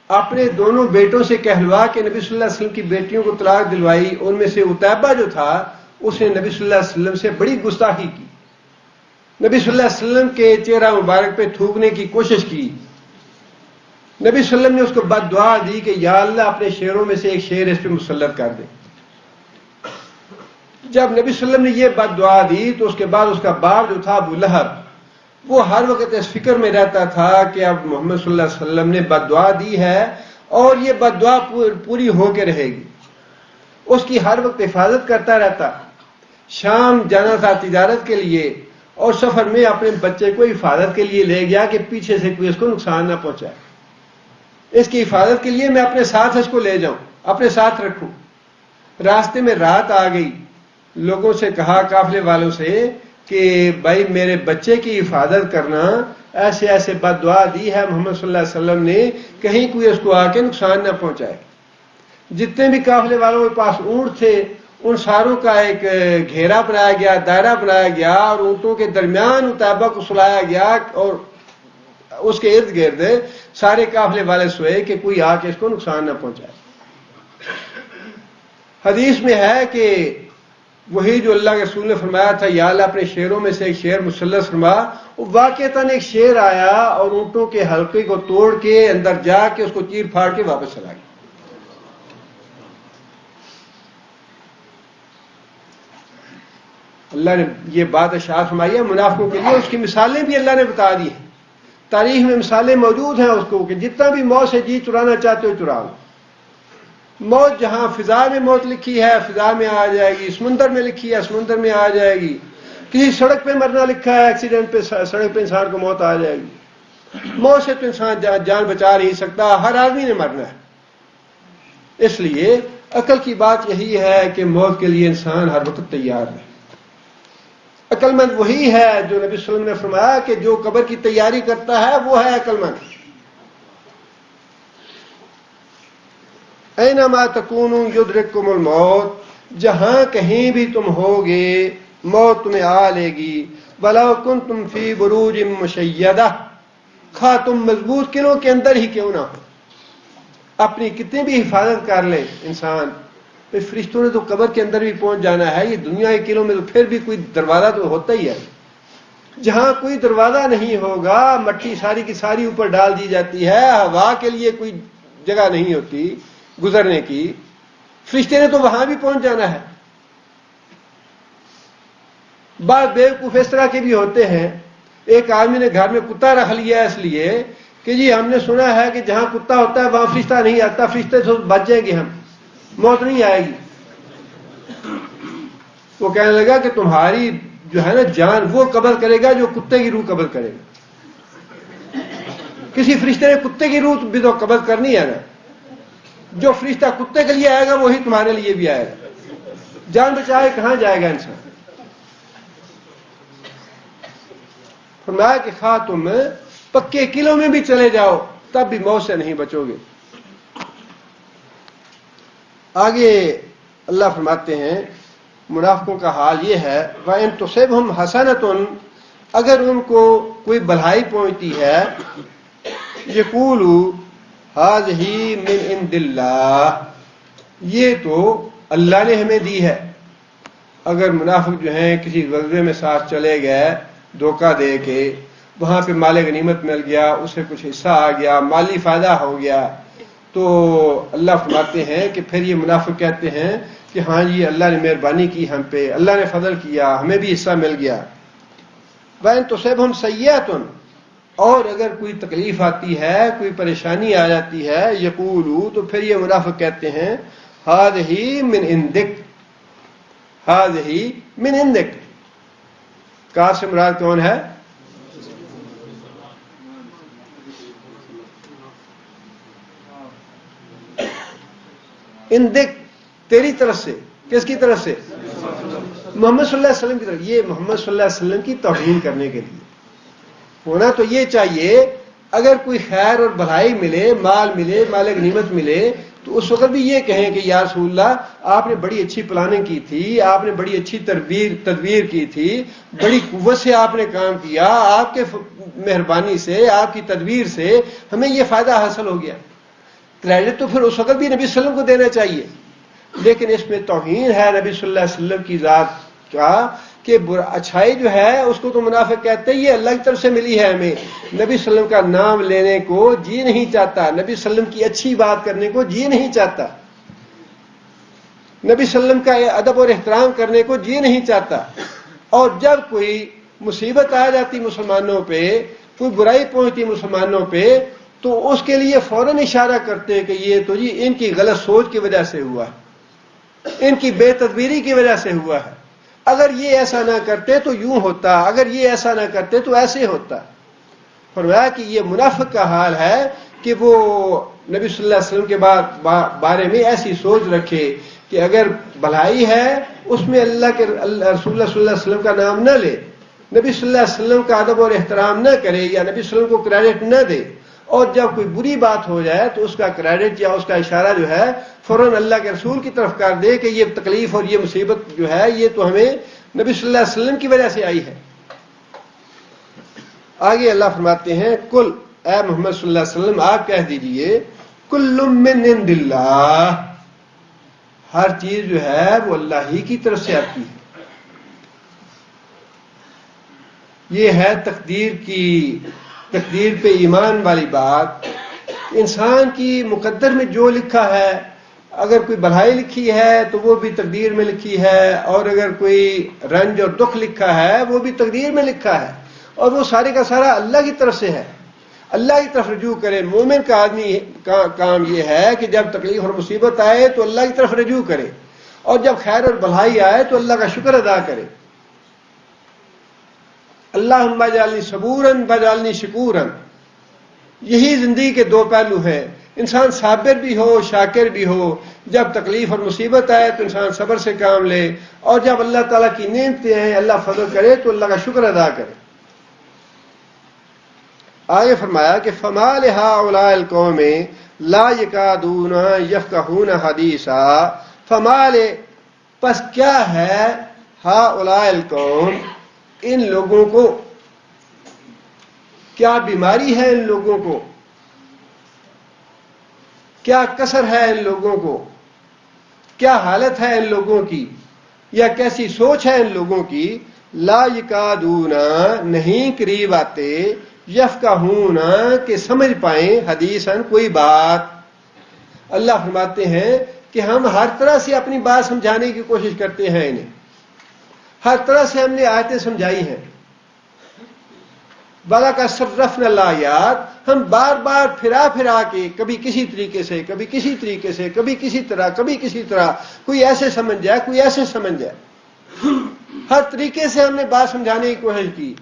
اپنے دونوں بیٹوں سے کہلوا کے نبی صلی اللہ علیہ وسلم کی بیٹیوں کو طلاق دلوائی۔ ان میں سے عتیبہ جو تھا اس نے نبی صلی اللہ علیہ وسلم سے بڑی گستاخی کی، نبی صلی اللہ علیہ وسلم کے چہرہ مبارک پہ تھوکنے کی کوشش کی۔ نبی صلی اللہ علیہ وسلم نے اس کو بد دعا دی کہ یا اللہ اپنے شیروں میں سے ایک شیر اس پہ مسلط کر دے۔ جب نبی صلی اللہ علیہ وسلم نے یہ بد دعا دی تو اس کے بعد اس کا باپ جو تھا ابو لہب، وہ ہر وقت اس فکر میں رہتا تھا کہ اب محمد صلی اللہ علیہ وسلم نے بد دعا دی ہے اور یہ بد دعا پوری ہو کے رہے گی۔ اس کی ہر وقت حفاظت کرتا رہتا۔ شام جانا تھا تجارت کے لیے، اور سفر میں اپنے بچے کو حفاظت کے لیے لے گیا کہ پیچھے سے کوئی اس کو نقصان نہ پہنچائے، اس کی حفاظت کے لیے میں اپنے ساتھ اس کو لے جاؤں، اپنے ساتھ رکھوں۔ راستے میں رات آ گئی، لوگوں سے کہا قافلے والوں سے کہ بھائی میرے بچے کی حفاظت کرنا، ایسے ایسے بد دعا دی ہے محمد صلی اللہ علیہ وسلم نے، کہیں کوئی اس کو آ کے نقصان نہ پہنچائے۔ جتنے بھی قافلے والوں کے پاس اونٹ تھے ان ساروں کا ایک گھیرا بنایا گیا، دائرہ بنایا گیا، اور اونٹوں کے درمیان عتیبہ کو سلایا گیا اور اس کے ارد گرد سارے قافلے والے سوئے کہ کوئی آ کے اس کو نقصان نہ پہنچائے۔ حدیث میں ہے کہ وہی جو اللہ کے رسول نے فرمایا تھا یا اللہ اپنے شیروں میں سے ایک شیر مسلط فرما، وہ واقعتاً ایک شیر آیا اور اونٹوں کے حلقے کو توڑ کے اندر جا کے اس کو چیر پھاڑ کے واپس چلا گیا۔ اللہ نے یہ بات ارشاد فرمائی ہے منافقوں کے لیے، اس کی مثالیں بھی اللہ نے بتا دی ہیں، تاریخ میں مثالیں موجود ہیں اس کو کہ جتنا بھی موت سے جی چرانا چاہتے ہو چرا لو۔ موت جہاں فضا میں موت لکھی ہے فضا میں آ جائے گی، سمندر میں لکھی ہے سمندر میں آ جائے گی، کسی سڑک پہ مرنا لکھا ہے ایکسیڈنٹ پہ سڑک پہ انسان کو موت آ جائے گی۔ موت سے تو انسان جان بچا نہیں سکتا، ہر آدمی نے مرنا ہے۔ اس لیے عقل کی بات یہی ہے کہ موت کے لیے انسان ہر وقت تیار ہے۔ عقل مند وہی ہے جو نبی صلی اللہ علیہ وسلم نے فرمایا کہ جو قبر کی تیاری کرتا ہے وہ ہے عقل مند۔ اینما تکونوا یدرککم الموت، جہاں کہیں بھی تم ہوگے موت تمہیں آ لے گی۔ ولو کنتم فی بروج مشیدہ، خواہ تم مضبوط قلعوں کے اندر ہی کیوں نہ ہو، اپنی کتنی بھی حفاظت کر لے انسان، فرشتوں نے تو قبر کے اندر بھی پہنچ جانا ہے، یہ دنیا کے قلعوں میں تو پھر بھی کوئی دروازہ تو ہوتا ہی ہے۔ جہاں کوئی دروازہ نہیں ہوگا، مٹی ساری کی ساری اوپر ڈال دی جاتی ہے، ہوا کے لیے کوئی جگہ نہیں ہوتی گزرنے کی، فرشتے نے تو وہاں بھی پہنچ جانا ہے۔ بعض بیوقوف اس طرح کے بھی ہوتے ہیں، ایک آدمی نے گھر میں کتا رکھ لیا اس لیے کہ جی ہم نے سنا ہے کہ جہاں کتا ہوتا ہے وہاں فرشتہ نہیں آتا، فرشتے سے بچ جائیں گے، ہم موت نہیں آئے گی۔ وہ کہنے لگا کہ تمہاری جو ہے نا جان وہ قبض کرے گا جو کتے کی روح قبض کرے گا۔ کسی فرشتے نے کتے کی روح بھی تو قبض کرنی ہے نا. جو فرشتہ کتے کے لیے آئے گا وہی تمہارے لیے بھی آئے گا. جان بچائے کہاں جائے گا انسان. فرمایا کہ خواہ تم پکے قلعوں میں بھی چلے جاؤ تب بھی موت سے نہیں بچو گے. آگے اللہ فرماتے ہیں منافقوں کا حال یہ ہے وَإِن تُصِبْهُمْ حَسَنَةٌ اگر ان کو کوئی بھلائی پہنچتی ہے یقولوا هَذِهِ مِنْ عِنْدِ اللَّهِ یہ تو اللہ نے ہمیں دی ہے. اگر منافق جو ہیں کسی غزوے میں ساتھ چلے گئے دھوکہ دے کے وہاں پہ مال غنیمت مل گیا اسے کچھ حصہ آ گیا مالی فائدہ ہو گیا تو اللہ فرماتے ہیں کہ پھر یہ منافق کہتے ہیں کہ ہاں جی اللہ نے مہربانی کی ہم پہ اللہ نے فضل کیا ہمیں بھی حصہ مل گیا. وَإِن تُصِبْهُمْ سَيِّئَةٌ اور اگر کوئی تکلیف آتی ہے کوئی پریشانی آ جاتی ہے یقولوا تو پھر یہ منافق کہتے ہیں هَذِهِ مِنْ عِنْدِكَ هَذِهِ مِنْ عِنْدِكَ کار سے مراد کون ہے؟ اندک تیری طرف سے. کس کی طرف سے؟ محمد صلی اللہ علیہ وسلم کی طرف. یہ محمد صلی اللہ علیہ وسلم کی توہین کرنے کے لیے ہونا تو یہ چاہیے اگر کوئی خیر اور بھلائی ملے مال غنیمت ملے تو اس وقت بھی یہ کہیں کہ یا رسول اللہ آپ نے بڑی اچھی پلاننگ کی تھی آپ نے بڑی اچھی تدبیر کی تھی بڑی قوت سے آپ نے کام کیا آپ کے مہربانی سے آپ کی تدبیر سے ہمیں یہ فائدہ حاصل ہو گیا. کریڈٹ تو پھر اس وقت بھی نبی صلی اللہ علیہ وسلم کو دینا چاہیے لیکن اس میں توہین ہے نبی صلی اللہ علیہ وسلم کی ذات کا کہ اچھائی جو ہے اس کو تو منافق کہتے ہیں یہ اللہ کی طرف سے ملی ہے ہمیں. نبی صلی اللہ علیہ وسلم کا نام لینے کو جی نہیں چاہتا نبی صلی اللہ علیہ وسلم کی اچھی بات کرنے کو جی نہیں چاہتا نبی صلی اللہ علیہ وسلم کا ادب اور احترام کرنے کو جی نہیں چاہتا. اور جب کوئی مصیبت آ جاتی مسلمانوں پہ کوئی برائی پہنچتی مسلمانوں پہ تو اس کے لیے فوراً اشارہ کرتے کہ یہ تو جی ان کی غلط سوچ کی وجہ سے ہوا ہے ان کی بے تدبیری کی وجہ سے ہوا ہے اگر یہ ایسا نہ کرتے تو یوں ہوتا اگر یہ ایسا نہ کرتے تو ایسے ہوتا. فرمایا کہ یہ منافق کا حال ہے کہ وہ نبی صلی اللہ علیہ وسلم کے بارے میں ایسی سوچ رکھے کہ اگر بھلائی ہے اس میں اللہ کے رسول اللہ صلی اللہ علیہ وسلم کا نام نہ لے نبی صلی اللہ علیہ وسلم کا ادب اور احترام نہ کرے یا نبی صلی اللہ علیہ وسلم کو کریڈٹ نہ دے اور جب کوئی بری بات ہو جائے تو اس کا کریڈٹ یا اس کا اشارہ جو ہے فوراً اللہ کے رسول کی طرف کر دے کہ یہ تکلیف اور یہ مصیبت جو ہے یہ تو ہمیں نبی صلی اللہ علیہ وسلم کی وجہ سے آئی ہے. آگے اللہ فرماتے ہیں کل اے محمد صلی اللہ علیہ وسلم آپ کہہ دیجئے کل من عند اللہ ہر چیز جو ہے وہ اللہ ہی کی طرف سے آتی ہے. یہ ہے تقدیر پہ ایمان والی بات. انسان کی مقدر میں جو لکھا ہے اگر کوئی بھلائی لکھی ہے تو وہ بھی تقدیر میں لکھی ہے اور اگر کوئی رنج اور دکھ لکھا ہے وہ بھی تقدیر میں لکھا ہے اور وہ سارے کا سارا اللہ کی طرف سے ہے. اللہ کی طرف رجوع کرے. مومن کا آدمی کا کام یہ ہے کہ جب تکلیف اور مصیبت آئے تو اللہ کی طرف رجوع کرے اور جب خیر اور بھلائی آئے تو اللہ کا شکر ادا کرے. اللہم اجعلنی صبورا واجعلنی شکورا یہی زندگی کے دو پہلو ہیں. انسان صابر بھی ہو شاکر بھی ہو. جب تکلیف اور مصیبت آئے تو انسان صبر سے کام لے اور جب اللہ تعالیٰ کی نعمتیں ہیں اللہ فضل کرے تو اللہ کا شکر ادا کرے. آگے فرمایا کہ فما لہؤلاء القوم لا یکادون یفقہون حدیثا. فما پس کیا ہے ہؤلاء القوم ان لوگوں کو کیا بیماری ہے ان لوگوں کو کیا کسر ہے ان لوگوں کو کیا حالت ہے ان لوگوں کی یا کیسی سوچ ہے ان لوگوں کی. لا یکادون نہیں قریب آتے یفقہون کہ سمجھ پائیں حدیثاً کوئی بات. اللہ فرماتے ہیں کہ ہم ہر طرح سے اپنی بات سمجھانے کی کوشش کرتے ہیں انہیں ہر طرح سے ہم نے آیتیں سمجھائی ہیں. بالا کا صرفنا الآیات ہم بار بار پھرا کے کبھی کسی طریقے سے کبھی کسی طریقے سے کبھی کسی طرح کوئی ایسے سمجھ جائے کوئی ایسے سمجھ جائے. ہر طریقے سے ہم نے بات سمجھانے کی کوشش کی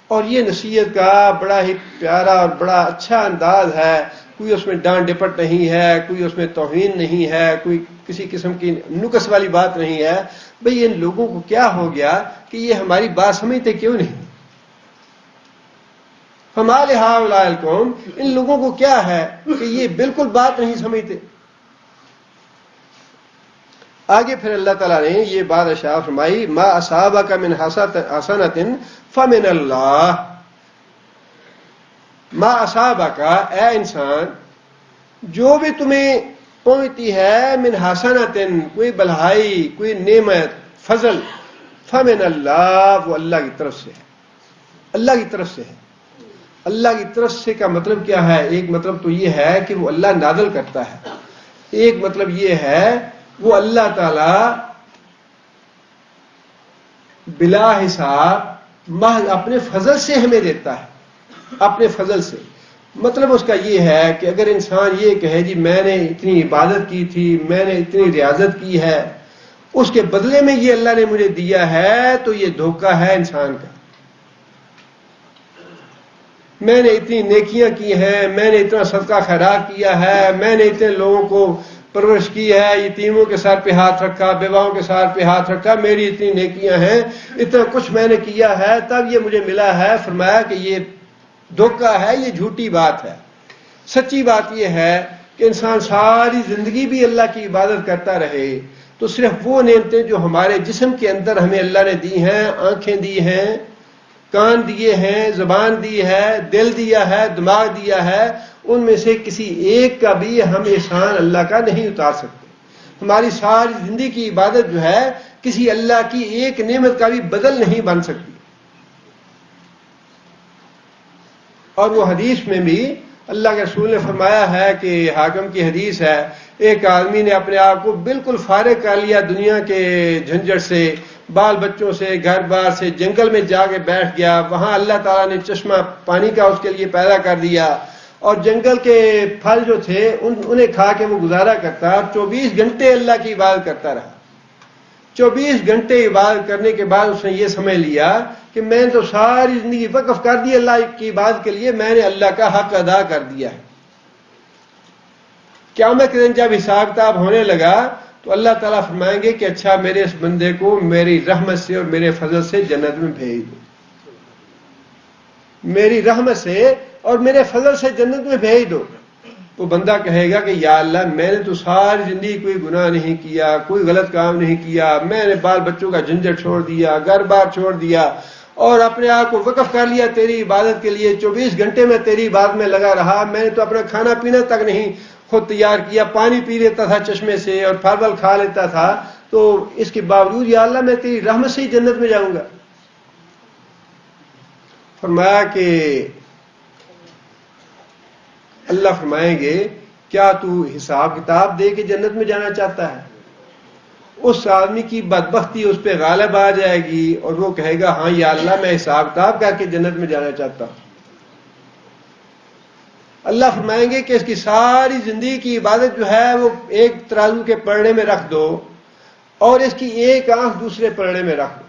اور یہ نصیحت کا بڑا ہی پیارا اور بڑا اچھا انداز ہے، کوئی اس میں ڈانٹ ڈپٹ نہیں ہے، کوئی اس میں توہین نہیں ہے، کوئی کسی قسم کی نقص والی بات نہیں ہے۔ بھئی ان لوگوں کو کیا ہو گیا کہ یہ ہماری بات سمجھتے کیوں نہیں؟ ہمارے ہؤلاء القوم، ان لوگوں کو کیا ہے کہ یہ بالکل بات نہیں سمجھتے۔ آگے پھر اللہ تعالیٰ نے یہ بات ارشاد فرمائی، ما اصابک من حسنۃ فمن اللہ۔ ما اصابک، اے انسان، جو بھی تمہیں پہنچتی ہے من حسنۃ، کوئی بھلائی، کوئی نعمت، فضل، فمن اللہ، وہ اللہ کی طرف سے ہے، اللہ کی طرف سے ہے۔ اللہ کی طرف سے کا مطلب کیا ہے؟ ایک مطلب تو یہ ہے کہ وہ اللہ نازل کرتا ہے، ایک مطلب یہ ہے وہ اللہ تعالی بلا حساب محض اپنے فضل سے ہمیں دیتا ہے، اپنے فضل سے۔ مطلب اس کا یہ ہے کہ اگر انسان یہ کہے جی میں نے اتنی عبادت کی تھی، میں نے اتنی ریاضت کی ہے، اس کے بدلے میں یہ اللہ نے مجھے دیا ہے، تو یہ دھوکہ ہے انسان کا۔ میں نے اتنی نیکیاں کی ہیں، میں نے اتنا صدقہ خیرات کیا ہے، میں نے اتنے لوگوں کو پرورش کی ہے، یتیموں کے سر پہ ہاتھ رکھا، بیواؤں کے سر پہ ہاتھ رکھا، میری اتنی نیکیاں ہیں، اتنا کچھ میں نے کیا ہے، تب یہ مجھے ملا ہے۔ فرمایا کہ یہ دھوکہ ہے، یہ جھوٹی بات ہے۔ سچی بات یہ ہے کہ انسان ساری زندگی بھی اللہ کی عبادت کرتا رہے تو صرف وہ نعمتیں جو ہمارے جسم کے اندر ہمیں اللہ نے دی ہیں، آنکھیں دی ہیں، کان دیے ہیں، زبان دی ہے، دل دیا ہے، دماغ دیا ہے، ان میں سے کسی ایک کا بھی ہم احسان اللہ کا نہیں اتار سکتے۔ ہماری ساری زندگی کی عبادت جو ہے کسی اللہ کی ایک نعمت کا بھی بدل نہیں بن سکتی۔ اور وہ حدیث میں بھی اللہ کے رسول نے فرمایا ہے کہ حاکم کی حدیث ہے، ایک آدمی نے اپنے آپ کو بالکل فارغ کر لیا دنیا کے جھنجھٹ سے، بال بچوں سے، گھر بار سے، جنگل میں جا کے بیٹھ گیا، وہاں اللہ تعالیٰ نے چشمہ پانی کا اس کے لیے پیدا کر دیا، اور جنگل کے پھل جو تھے انہیں کھا کے وہ گزارا کرتا، 24 گھنٹے اللہ کی عبادت کرتا رہا۔ 24 گھنٹے عبادت کرنے کے بعد اس نے یہ سمجھ لیا کہ میں نے تو ساری زندگی وقف کر دی اللہ کی عبادت کے لیے، میں نے اللہ کا حق ادا کر دیا ہے۔ قیامت کے دن جب حساب کتاب ہونے لگا تو اللہ تعالیٰ فرمائیں گے کہ اچھا میرے اس بندے کو میری رحمت سے اور میرے فضل سے جنت میں بھیج دو، میری رحمت سے اور میرے فضل سے جنت میں بھیج دو۔ وہ بندہ کہے گا کہ یا اللہ میں نے تو ساری زندگی کوئی گناہ نہیں کیا، کوئی غلط کام نہیں کیا، میں نے بال بچوں کا جھنجھٹ چھوڑ دیا، گھر بار چھوڑ دیا، اور اپنے آپ کو وقف کر لیا تیری عبادت کے لیے، 24 گھنٹے میں تیری عبادت میں لگا رہا، میں نے تو اپنا کھانا پینا تک نہیں خود تیار کیا، پانی پی لیتا تھا چشمے سے اور پھل ول کھا لیتا تھا، تو اس کے باوجود یا اللہ میں تیری رحمت سے ہی جنت میں جاؤں گا۔ فرمایا کہ اللہ فرمائیں گے کیا تو حساب کتاب دے کے جنت میں جانا چاہتا ہے؟ اس آدمی کی بدبختی اس پہ غالب آ جائے گی اور وہ کہے گا ہاں یا اللہ میں حساب کتاب کر کے جنت میں جانا چاہتا ہوں۔ اللہ فرمائیں گے کہ اس کی ساری زندگی کی عبادت جو ہے وہ ایک ترازو کے پلڑے میں رکھ دو اور اس کی ایک آنکھ دوسرے پلڑے میں رکھ دو۔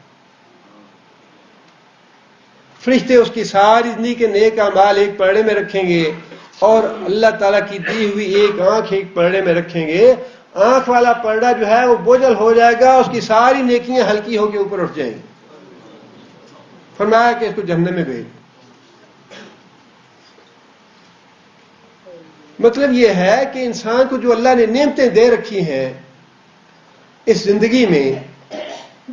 فرشتے اس کی ساری زندگی کے نیک اعمال ایک پلڑے میں رکھیں گے اور اللہ تعالیٰ کی دی ہوئی ایک آنکھ ایک پلڑے میں رکھیں گے۔ آنکھ والا پلڑا جو ہے وہ بوجھل ہو جائے گا، اس کی ساری نیکیاں ہلکی ہو کے اوپر اٹھ جائیں گی۔ فرمایا کہ اس کو جہنم میں بھیج۔ مطلب یہ ہے کہ انسان کو جو اللہ نے نعمتیں دے رکھی ہیں اس زندگی میں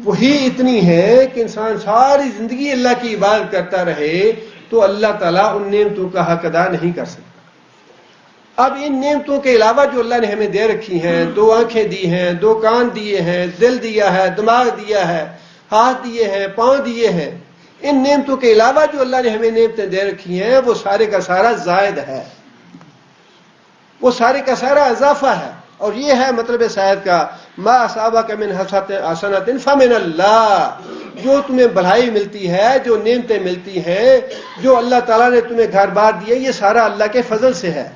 وہی اتنی ہے کہ انسان ساری زندگی اللہ کی عبادت کرتا رہے تو اللہ تعالیٰ ان نعمتوں کا حق ادا نہیں کر سکتا۔ اب ان نعمتوں کے علاوہ جو اللہ نے ہمیں دے رکھی ہیں، 2 آنکھیں دی ہیں، 2 کان دیے ہیں، دل دیا ہے، دماغ دیا ہے، ہاتھ دیے ہیں، پاؤں دیے ہیں، ان نعمتوں کے علاوہ جو اللہ نے ہمیں نعمتیں دے رکھی ہیں وہ سارے کا سارا زائد ہے، وہ سارے کا سارا اضافہ ہے۔ اور یہ ہے مطلب شاید کا ما اصابک من حسنۃ فمن اللہ، جو تمہیں بھلائی ملتی ہے، جو نعمتیں ملتی ہیں، جو اللہ تعالیٰ نے تمہیں گھر بار دیے، یہ سارا اللہ کے فضل سے ہے۔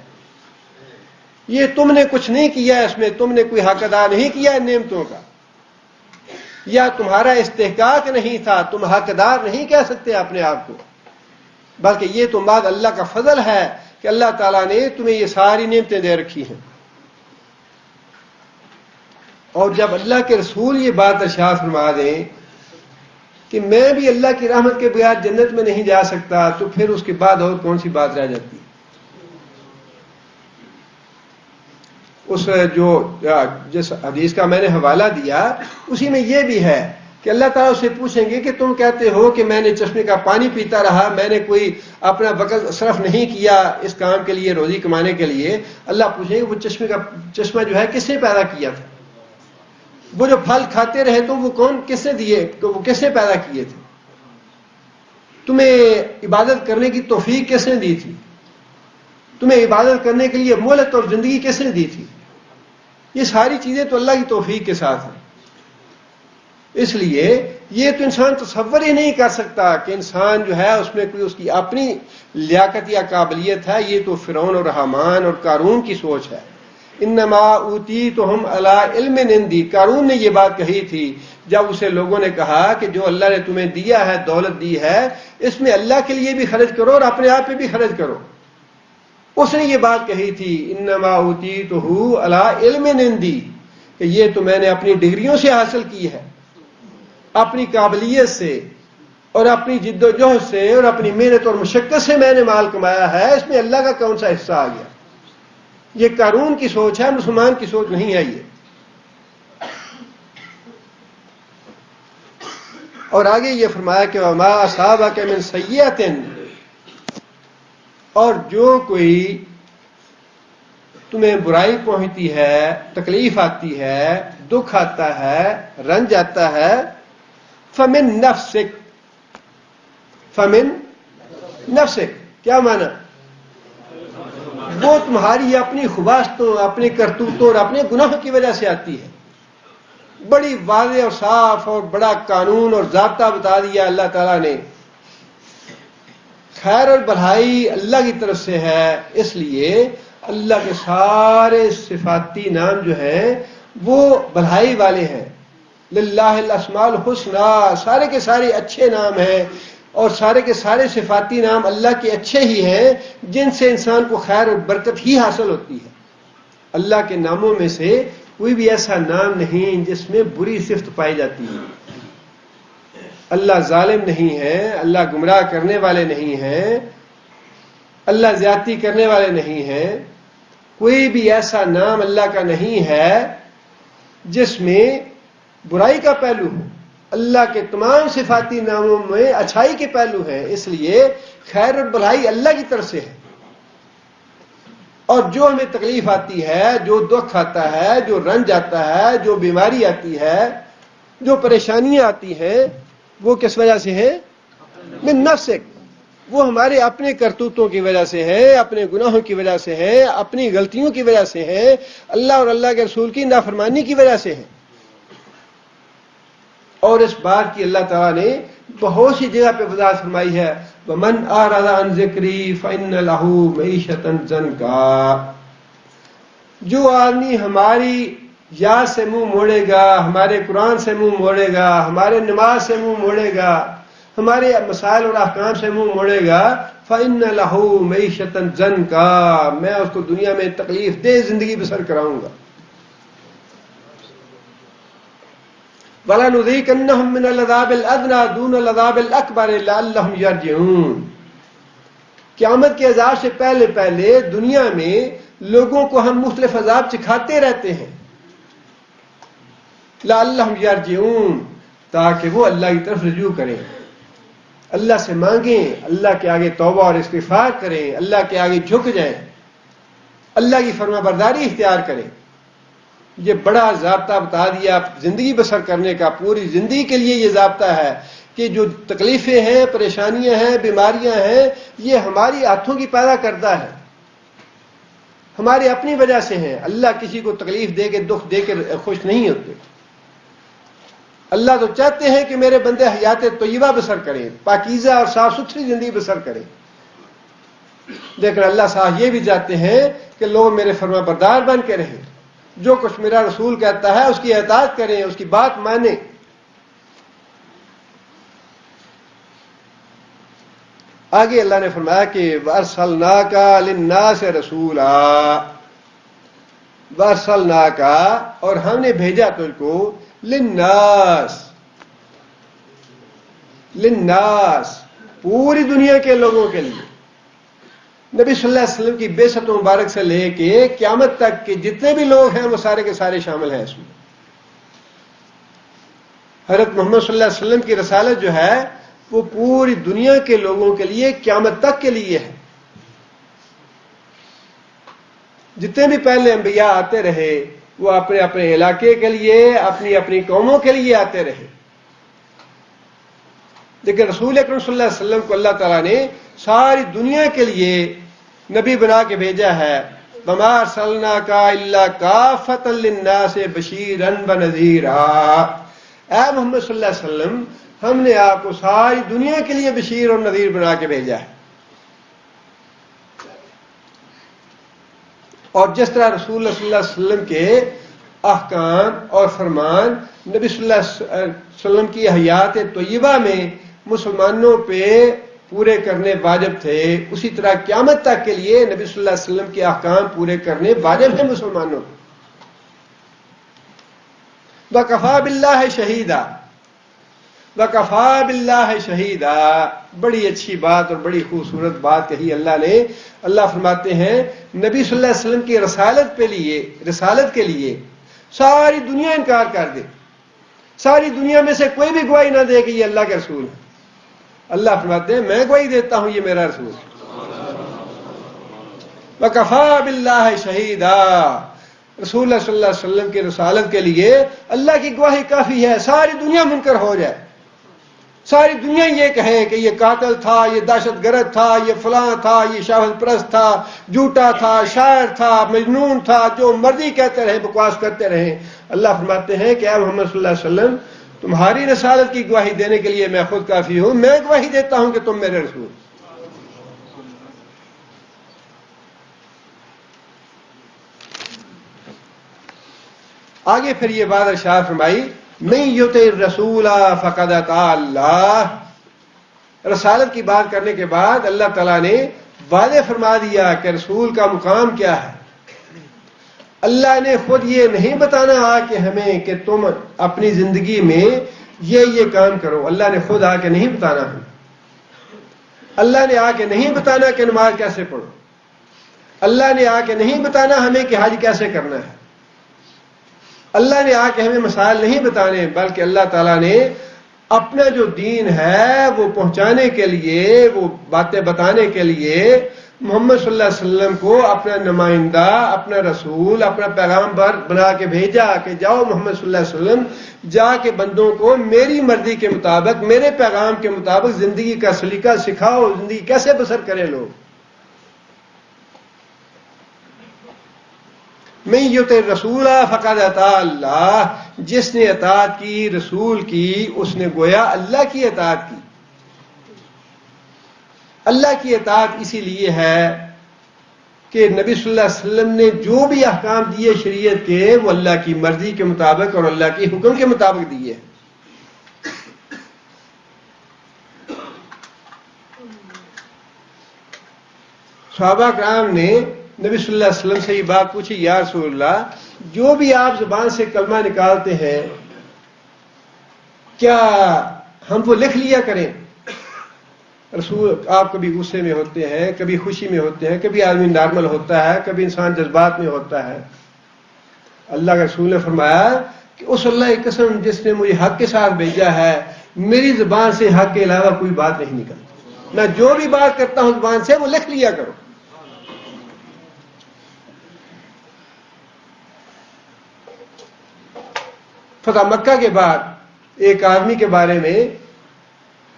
یہ تم نے کچھ نہیں کیا، اس میں تم نے کوئی حق ادا نہیں کیا ان نعمتوں کا، یا تمہارا استحقاق نہیں تھا، تم حقدار نہیں کہہ سکتے اپنے آپ کو، بلکہ یہ تو بعد اللہ کا فضل ہے کہ اللہ تعالیٰ نے تمہیں یہ ساری نعمتیں دے رکھی ہیں۔ اور جب اللہ کے رسول یہ بات ارشاد فرما دیں کہ میں بھی اللہ کی رحمت کے بغیر جنت میں نہیں جا سکتا، تو پھر اس کے بعد اور کون سی بات رہ جاتی ہے؟ اس جس حدیث کا میں نے حوالہ دیا اسی میں یہ بھی ہے کہ اللہ تعالیٰ سے پوچھیں گے کہ تم کہتے ہو کہ میں نے چشمے کا پانی پیتا رہا، میں نے کوئی اپنا وقت صرف نہیں کیا اس کام کے لیے، روزی کمانے کے لیے۔ اللہ پوچھیں گے وہ چشمہ جو ہے کس نے پیدا کیا تھا؟ وہ جو پھل کھاتے رہے تو وہ کس نے دیے، تو وہ کس نے پیدا کیے تھے؟ تمہیں عبادت کرنے کی توفیق کس نے دی تھی؟ تمہیں عبادت کرنے کے لیے مہلت اور زندگی کس نے دی تھی؟ یہ ساری چیزیں تو اللہ کی توفیق کے ساتھ ہیں۔ اس لیے یہ تو انسان تصور ہی نہیں کر سکتا کہ انسان جو ہے اس میں کوئی اس کی اپنی لیاقت یا قابلیت ہے۔ یہ تو فرعون اور حامان اور قارون کی سوچ ہے۔ انما اوتیتہم علی علم عندی، قارون نے یہ بات کہی تھی جب اسے لوگوں نے کہا کہ جو اللہ نے تمہیں دیا ہے، دولت دی ہے، اس میں اللہ کے لیے بھی خرچ کرو اور اپنے آپ پہ بھی خرچ کرو۔ اس نے یہ بات کہی تھی انما اوتیتہ علی علم عندی، کہ یہ تو میں نے اپنی ڈگریوں سے حاصل کی ہے، اپنی قابلیت سے اور اپنی جد و جہد سے اور اپنی محنت اور مشقت سے میں نے مال کمایا ہے، اس میں اللہ کا کون سا حصہ آ گیا؟ یہ قارون کی سوچ ہے، مسلمان کی سوچ نہیں ہے یہ۔ اور آگے یہ فرمایا کہ وما اصابک من سیئۃ، اور جو کوئی تمہیں برائی پہنچتی ہے، تکلیف آتی ہے، دکھ آتا ہے، رنج آتا ہے، فمن نفسک، فمن نفسک کیا معنی؟ وہ تمہاری اپنی خباثتوں، اپنی کرتوتوں اور اپنے گناہوں کی وجہ سے آتی ہے۔ بڑی واضح اور صاف اور بڑا قانون اور ضابطہ بتا دیا اللہ تعالیٰ نے۔ خیر اور بھلائی اللہ کی طرف سے ہے، اس لیے اللہ کے سارے صفاتی نام جو ہیں وہ بھلائی والے ہیں۔ للہ الاسماء الحسنی، سارے کے سارے اچھے نام ہیں، اور سارے کے سارے صفاتی نام اللہ کے اچھے ہی ہیں جن سے انسان کو خیر اور برکت ہی حاصل ہوتی ہے۔ اللہ کے ناموں میں سے کوئی بھی ایسا نام نہیں جس میں بری صفت پائی جاتی ہے۔ اللہ ظالم نہیں ہے، اللہ گمراہ کرنے والے نہیں ہیں، اللہ زیادتی کرنے والے نہیں ہیں۔ کوئی بھی ایسا نام اللہ کا نہیں ہے جس میں برائی کا پہلو ہو۔ اللہ کے تمام صفاتی ناموں میں اچھائی کے پہلو ہیں، اس لیے خیر اور بھلائی اللہ کی طرف سے ہے۔ اور جو ہمیں تکلیف آتی ہے، جو دکھ آتا ہے، جو رنج آتا ہے، جو بیماری آتی ہے، جو پریشانیاں آتی ہیں، وہ کس وجہ سے ہے؟ من نفسک، وہ ہمارے اپنے کرتوتوں کی وجہ سے ہے، اپنے گناہوں کی وجہ سے ہے، اپنی غلطیوں کی وجہ سے ہے، اللہ اور اللہ کے رسول کی نافرمانی کی وجہ سے ہے۔ اور اس بات کی اللہ تعالیٰ نے بہت سی جگہ پہ وضاحت فرمائی ہے، وَمَنْ أَعْرَضَ عَنْ ذِكْرِي فَإِنَّ لَهُ مَعِيشَةً ضَنْكًا، جو آدمی ہماری یاد سے منہ موڑے گا، ہمارے قرآن سے منہ موڑے گا، ہمارے نماز سے منہ موڑے گا، ہمارے مسائل اور احکام سے منہ موڑے گا، فَإِنَّ لَهُ مَعِيشَةً ضَنْكًا، میں اس کو دنیا میں تکلیف دہ زندگی بسر کراؤں گا۔ وَلَنُذِيقَنَّهُم مِّنَ الْعَذَابِ الْأَدْنَىٰ دُونَ الْعَذَابِ الْأَكْبَرِ لَعَلَّهُمْ يَرْجِعُونَ، قیامت کے عذاب سے پہلے پہلے دنیا میں لوگوں کو ہم مختلف عذاب چکھاتے رہتے ہیں، لَعَلَّهُمْ يَرْجِعُونَ، تاکہ وہ اللہ کی طرف رجوع کریں، اللہ سے مانگیں، اللہ کے آگے توبہ اور استغفار کریں، اللہ کے آگے جھک جائیں، اللہ کی فرما برداری اختیار کریں۔ یہ بڑا ضابطہ بتا دیا زندگی بسر کرنے کا، پوری زندگی کے لیے یہ ضابطہ ہے کہ جو تکلیفیں ہیں، پریشانیاں ہیں، بیماریاں ہیں، یہ ہماری ہاتھوں کی پیدا کرتا ہے، ہماری اپنی وجہ سے ہیں۔ اللہ کسی کو تکلیف دے کے، دکھ دے کے خوش نہیں ہوتے۔ اللہ تو چاہتے ہیں کہ میرے بندے حیات طیبہ بسر کریں، پاکیزہ اور صاف ستھری زندگی بسر کریں، لیکن اللہ صاحب یہ بھی چاہتے ہیں کہ لوگ میرے فرما بردار بن کے رہیں، جو کچھ میرا رسول کہتا ہے اس کی اطاعت کریں، اس کی بات مانیں۔ آگے اللہ نے فرمایا کہ وَأَرْسَلْنَاكَ لِلنَّاسِ رَسُولًا، وَأَرْسَلْنَاكَ، اور ہم نے بھیجا تجھ کو، لِلنَّاسِ، لِلنَّاسِ، پوری دنیا کے لوگوں کے لیے۔ نبی صلی اللہ علیہ وسلم کی بعثت مبارک سے لے کے قیامت تک کے جتنے بھی لوگ ہیں وہ سارے کے سارے شامل ہیں اس میں۔ حضرت محمد صلی اللہ علیہ وسلم کی رسالت جو ہے وہ پوری دنیا کے لوگوں کے لیے قیامت تک کے لیے ہے۔ جتنے بھی پہلے انبیاء آتے رہے وہ اپنے اپنے علاقے کے لیے، اپنی اپنی قوموں کے لیے آتے رہے، لیکن رسول اکرم صلی اللہ علیہ وسلم کو اللہ تعالیٰ نے ساری دنیا کے لیے نبی بنا کے بھیجا ہے۔ وَمَا أَرْسَلْنَاكَ إِلَّا كَافَّةً لِلنَّاسِ بَشِيرًا وَنَذِيرًا، اے محمد صلی اللہ علیہ وسلم ہم نے آپ کو ساری دنیا کے لیے بشیر اور نذیر بنا کے بھیجا ہے۔ اور جس طرح رسول اللہ صلی اللہ علیہ وسلم کے احکام اور فرمان نبی صلی اللہ علیہ وسلم کی حیات طیبہ میں مسلمانوں پہ پورے کرنے واجب تھے، اسی طرح قیامت تک کے لیے نبی صلی اللہ علیہ وسلم کے احکام پورے کرنے واجب ہیں مسلمانوں کو۔ وَكَفَى بِاللَّهِ شَهِيدًا، وَكَفَى بِاللَّهِ شَهِيدًا، بڑی اچھی بات اور بڑی خوبصورت بات کہی اللہ نے۔ اللہ فرماتے ہیں نبی صلی اللہ علیہ وسلم کی رسالت کے لیے ساری دنیا انکار کر دے، ساری دنیا میں سے کوئی بھی گواہی نہ دے کہ یہ اللہ کے رسول ہے، اللہ فرماتے ہیں میں گواہی دیتا ہوں یہ میرا رسول ہے۔ وَكَفَى بِاللَّهِ شَهِيدًا، رسول اللہ صلی اللہ علیہ وسلم کی رسالت کے لیے اللہ کی گواہی کافی ہے۔ ساری دنیا منکر ہو جائے، ساری دنیا یہ کہے کہ یہ قاتل تھا، یہ دہشت گرد تھا، یہ فلاں تھا، یہ شہوت پرست تھا، جھوٹا تھا، شاعر تھا، مجنون تھا، جو مرضی کہتے رہے، بکواس کرتے رہے، اللہ فرماتے ہیں کہ اے محمد صلی اللہ علیہ وسلم تمہاری رسالت کی گواہی دینے کے لیے میں خود کافی ہوں، میں گواہی دیتا ہوں کہ تم میرے رسول۔ آگے پھر یہ بات ارشاد فرمائی من یطع الرسول فقد اطاع اللہ، رسالت کی بات کرنے کے بعد اللہ تعالیٰ نے واضح فرما دیا کہ رسول کا مقام کیا ہے۔ اللہ نے خود یہ نہیں بتانا آ کے ہمیں کہ تم اپنی زندگی میں یہ کام کرو، اللہ نے خود آ کے نہیں بتانا ہمیں، اللہ نے آ کے نہیں بتانا کہ نماز کیسے پڑھو، اللہ نے آ کے نہیں بتانا ہمیں کہ حج کیسے کرنا ہے، اللہ نے آ کے ہمیں مسائل نہیں بتانے، بلکہ اللہ تعالیٰ نے اپنا جو دین ہے وہ پہنچانے کے لیے، وہ باتیں بتانے کے لیے محمد صلی اللہ علیہ وسلم کو اپنا نمائندہ، اپنا رسول، اپنا پیغام بنا کے بھیجا کہ جاؤ محمد صلی اللہ علیہ وسلم جا کے بندوں کو میری مرضی کے مطابق، میرے پیغام کے مطابق زندگی کا سلیقہ سکھاؤ، زندگی کیسے بسر کرے لوگ۔ من یطع الرسول فقد اطاع اللہ، جس نے اطاعت کی رسول کی اس نے گویا اللہ کی اطاعت کی۔ اللہ کی اطاعت اسی لیے ہے کہ نبی صلی اللہ علیہ وسلم نے جو بھی احکام دیے شریعت کے وہ اللہ کی مرضی کے مطابق اور اللہ کے حکم کے مطابق دیے۔ صحابہ کرام نے نبی صلی اللہ علیہ وسلم سے یہ بات پوچھی، یا رسول اللہ جو بھی آپ زبان سے کلمہ نکالتے ہیں کیا ہم وہ لکھ لیا کریں؟ رسول آپ کبھی غصے میں ہوتے ہیں، کبھی خوشی میں ہوتے ہیں، کبھی آدمی نارمل ہوتا ہے، کبھی انسان جذبات میں ہوتا ہے۔ اللہ کے رسول نے فرمایا کہ اس اللہ کی قسم جس نے مجھے حق کے ساتھ بھیجا ہے میری زبان سے حق کے علاوہ کوئی بات نہیں نکلتی، میں جو بھی بات کرتا ہوں زبان سے وہ لکھ لیا کرو۔ فتح مکہ کے بعد ایک آدمی کے بارے میں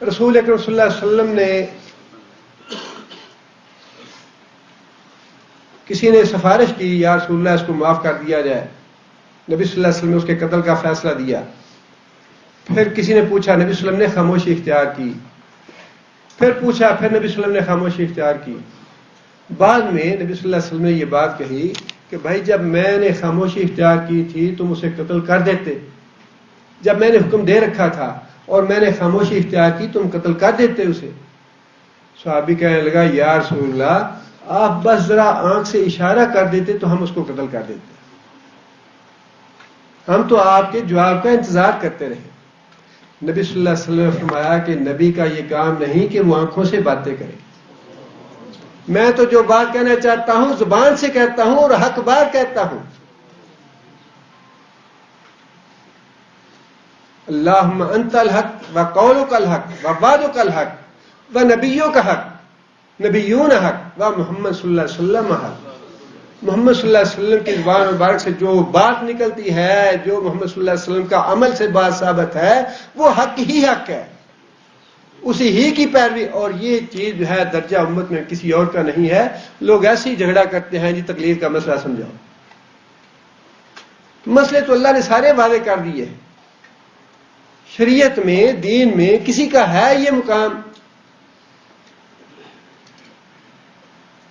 رسول اکرم صلی اللہ علیہ وسلم نے، کسی نے سفارش کی یا رسول اللہ اس کو معاف کر دیا جائے، نبی صلی اللہ علیہ وسلم نے اس کے قتل کا فیصلہ دیا۔ پھر کسی نے پوچھا، نبی صلی اللہ علیہ وسلم نے خاموشی اختیار کی، پھر پوچھا، پھر نبی صلی اللہ علیہ وسلم نے خاموشی اختیار کی۔ بعد میں نبی صلی اللہ علیہ وسلم نے یہ بات کہی کہ بھائی جب میں نے خاموشی اختیار کی تھی تم اسے قتل کر دیتے، جب میں نے حکم دے رکھا تھا اور میں نے خاموشی اختیار کی تم قتل کر دیتے اسے۔ صحابی کہنے لگا یا رسول اللہ آپ بس ذرا آنکھ سے اشارہ کر دیتے تو ہم اس کو قتل کر دیتے، ہم تو آپ کے جواب کا انتظار کرتے رہے۔ نبی صلی اللہ علیہ وسلم نے فرمایا کہ نبی کا یہ کام نہیں کہ وہ آنکھوں سے باتیں کرے، میں تو جو بات کہنا چاہتا ہوں زبان سے کہتا ہوں اور حق بات کہتا ہوں۔ اللہم انت الحق و قولک الحق و وعدک الحق و نبیک حق نبیون حق و محمد صلی اللہ علیہ وسلم حق۔ محمد صلی اللہ علیہ وسلم کی زبان مبارک سے جو بات نکلتی ہے، جو محمد صلی اللہ علیہ وسلم کا عمل سے بات ثابت ہے، وہ حق ہی حق ہے، اسی ہی کی پیروی۔ اور یہ چیز جو ہے درجہ امت میں کسی اور کا نہیں ہے۔ لوگ ایسے ہی جھگڑا کرتے ہیں جی تقلید کا مسئلہ سمجھاؤ، مسئلے تو اللہ نے سارے واضح کر دیے۔ شریعت میں، دین میں کسی کا ہے یہ مقام؟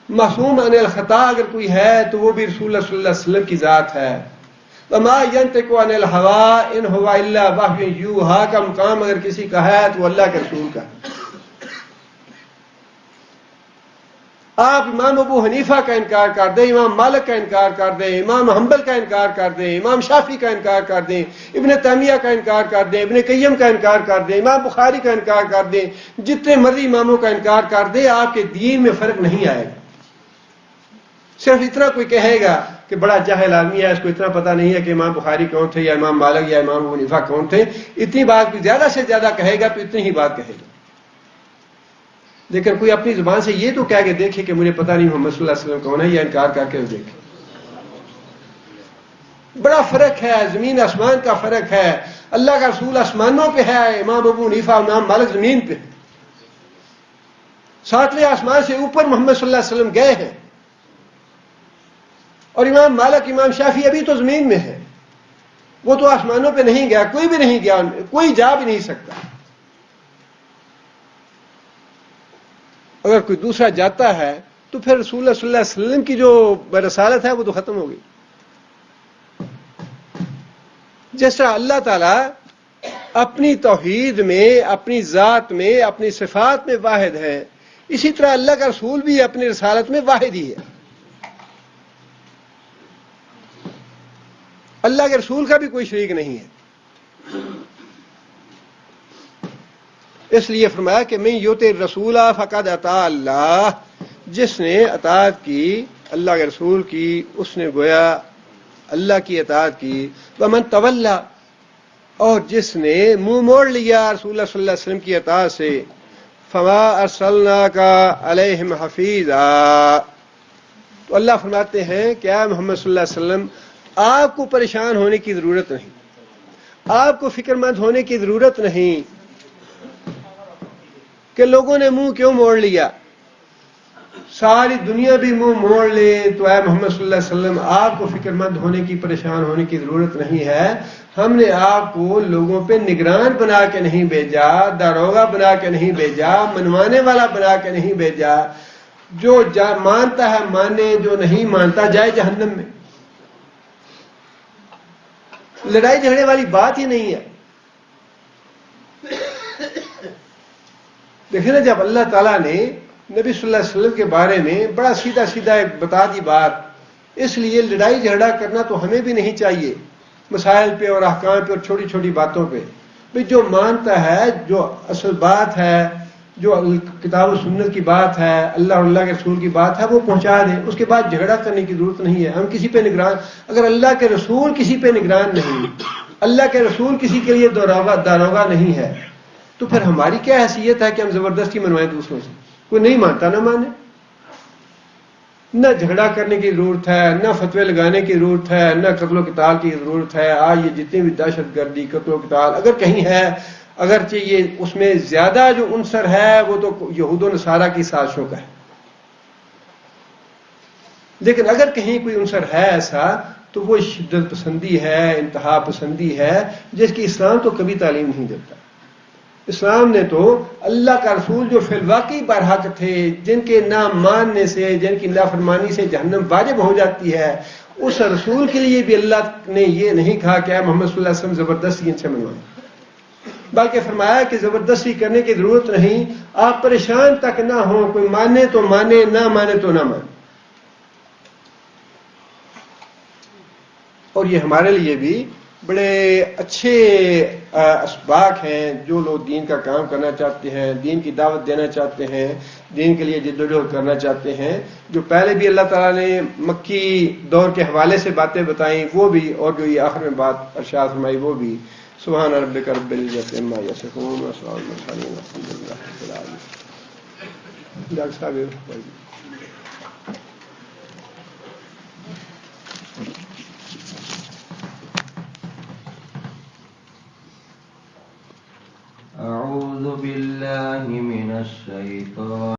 معصوم عن الخطا اگر کوئی ہے تو وہ بھی رسول اللہ صلی اللہ علیہ وسلم کی ذات ہے۔ وما ينطق عن الهوى ان هو الا وحی یوحی کا مقام اگر کسی کا ہے تو اللہ کے رسول کا۔ آپ امام ابو حنیفہ کا انکار کر دیں، امام مالک کا انکار کر دیں، امام حنبل کا انکار کر دیں، امام شافعی کا انکار کر دیں، ابن تیمیہ کا انکار کر دیں، ابن قیم کا انکار کر دیں، امام بخاری کا انکار کر دیں، جتنے مرضی اماموں کا انکار کر دیں، آپ کے دین میں فرق نہیں آئے گا۔ صرف اتنا کوئی کہے گا کہ بڑا جاہل آدمی ہے، اس کو اتنا پتہ نہیں ہے کہ امام بخاری کون تھے یا امام مالک یا امام ابو حنیفہ کون تھے، اتنی بات کوئی زیادہ سے زیادہ کہے گا تو اتنی ہی بات کہے گا۔ لیکن کوئی اپنی زبان سے یہ تو کہہ کے دیکھے کہ مجھے پتہ نہیں محمد صلی اللہ علیہ وسلم کون ہے، یا انکار کر کے دیکھے۔ بڑا فرق ہے، زمین آسمان کا فرق ہے۔ اللہ کا رسول آسمانوں پہ ہے، امام ابو حنیفہ امام مالک زمین پہ، 7ویں آسمان سے اوپر محمد صلی اللہ علیہ وسلم گئے ہیں، اور امام مالک امام شافعی ابھی تو زمین میں ہے، وہ تو آسمانوں پہ نہیں گیا، کوئی بھی نہیں گیا، کوئی جا بھی نہیں سکتا۔ اگر کوئی دوسرا جاتا ہے تو پھر رسول اللہ صلی اللہ علیہ وسلم کی جو رسالت ہے وہ تو ختم ہو گئی۔ جس طرح اللہ تعالیٰ اپنی توحید میں، اپنی ذات میں، اپنی صفات میں واحد ہے، اسی طرح اللہ کا رسول بھی اپنی رسالت میں واحد ہی ہے۔ اللہ کے رسول کا بھی کوئی شریک نہیں ہے۔ اس لیے فرمایا کہ من یطع الرسول فقد اطاع اللہ، جس نے اطاعت کی اللہ کے رسول کی، اس نے گویا اللہ کی اطاعت کی۔ ومن تولی، اور جس نے منہ موڑ لیا رسول اللہ صلی اللہ علیہ وسلم کی اطاعت سے، فما ارسلناک علیہم حفیظا، تو اللہ فرماتے ہیں کہ اے محمد صلی اللہ علیہ وسلم آپ کو پریشان ہونے کی ضرورت نہیں، آپ کو فکر مند ہونے کی ضرورت نہیں کہ لوگوں نے منہ کیوں موڑ لیا۔ ساری دنیا بھی منہ موڑ لے تو اے محمد صلی اللہ علیہ وسلم آپ کو فکر مند ہونے کی، پریشان ہونے کی ضرورت نہیں ہے۔ ہم نے آپ کو لوگوں پہ نگران بنا کے نہیں بھیجا، داروغہ بنا کے نہیں بھیجا، منوانے والا بنا کے نہیں بھیجا۔ جو مانتا ہے مانے، جو نہیں مانتا جائے جہنم میں۔ لڑائی جھگڑے والی بات ہی نہیں ہے۔ دیکھیں نا، جب اللہ تعالیٰ نے نبی صلی اللہ علیہ وسلم کے بارے میں بڑا سیدھا سیدھا ایک بتا دی بات، اس لیے لڑائی جھگڑا کرنا تو ہمیں بھی نہیں چاہیے مسائل پہ اور احکام پہ اور چھوٹی چھوٹی باتوں پہ۔ بھئی جو مانتا ہے، جو اصل بات ہے، جو کتاب و سنت کی بات ہے، اللہ اور اللہ کے رسول کی بات ہے، وہ پہنچا دیں، اس کے بعد جھگڑا کرنے کی ضرورت نہیں ہے۔ ہم کسی پہ نگران، اگر اللہ کے رسول کسی پہ نگران نہیں، اللہ کے رسول کسی کے لیے داروغہ نہیں ہے، تو پھر ہماری کیا حیثیت ہے کہ ہم زبردستی منوائیں دوسروں سے؟ کوئی نہیں مانتا نہ مانے۔ نہ جھگڑا کرنے کی ضرورت ہے، نہ فتوے لگانے کی ضرورت ہے، نہ قتل و قتال کی ضرورت ہے۔ آج یہ جتنی بھی دہشت گردی، قتل و قتال اگر کہیں ہے، اگرچہ یہ اس میں زیادہ جو عنصر ہے وہ تو یہود و نصارہ کی سازشوں کا ہے، لیکن اگر کہیں کوئی عنصر ہے ایسا تو وہ شدت پسندی ہے، انتہا پسندی ہے، جس کی اسلام تو کبھی تعلیم نہیں دیتا۔ اسلام نے تو اللہ کا رسول جو فی الواقعی برحق تھے، جن کے نہ ماننے سے، جن کی نافرمانی سے جہنم واجب ہو جاتی ہے، اس رسول کے لیے بھی اللہ نے یہ نہیں کہا کہ اے محمد صلی اللہ علیہ وسلم زبردستی ان سے منوائیں۔ بلکہ فرمایا کہ زبردستی کرنے کی ضرورت نہیں، آپ پریشان تک نہ ہوں، کوئی مانے تو مانے، نہ مانے تو نہ مانے. اور یہ ہمارے لیے بھی بڑے اچھے اسباق ہیں. جو لوگ دین کا کام کرنا چاہتے ہیں، دین کی دعوت دینا چاہتے ہیں، دین کے لیے جدوجہد کرنا چاہتے ہیں، جو پہلے بھی اللہ تعالیٰ نے مکی دور کے حوالے سے باتیں بتائیں وہ بھی، اور جو یہ آخر میں بات ارشاد فرمائی وہ بھی. سبحان ربک رب العزت عما یصفون وسلام علی المرسلین والحمد للہ رب العالمین. ڈاکٹر صاحب أعوذ بالله من الشيطان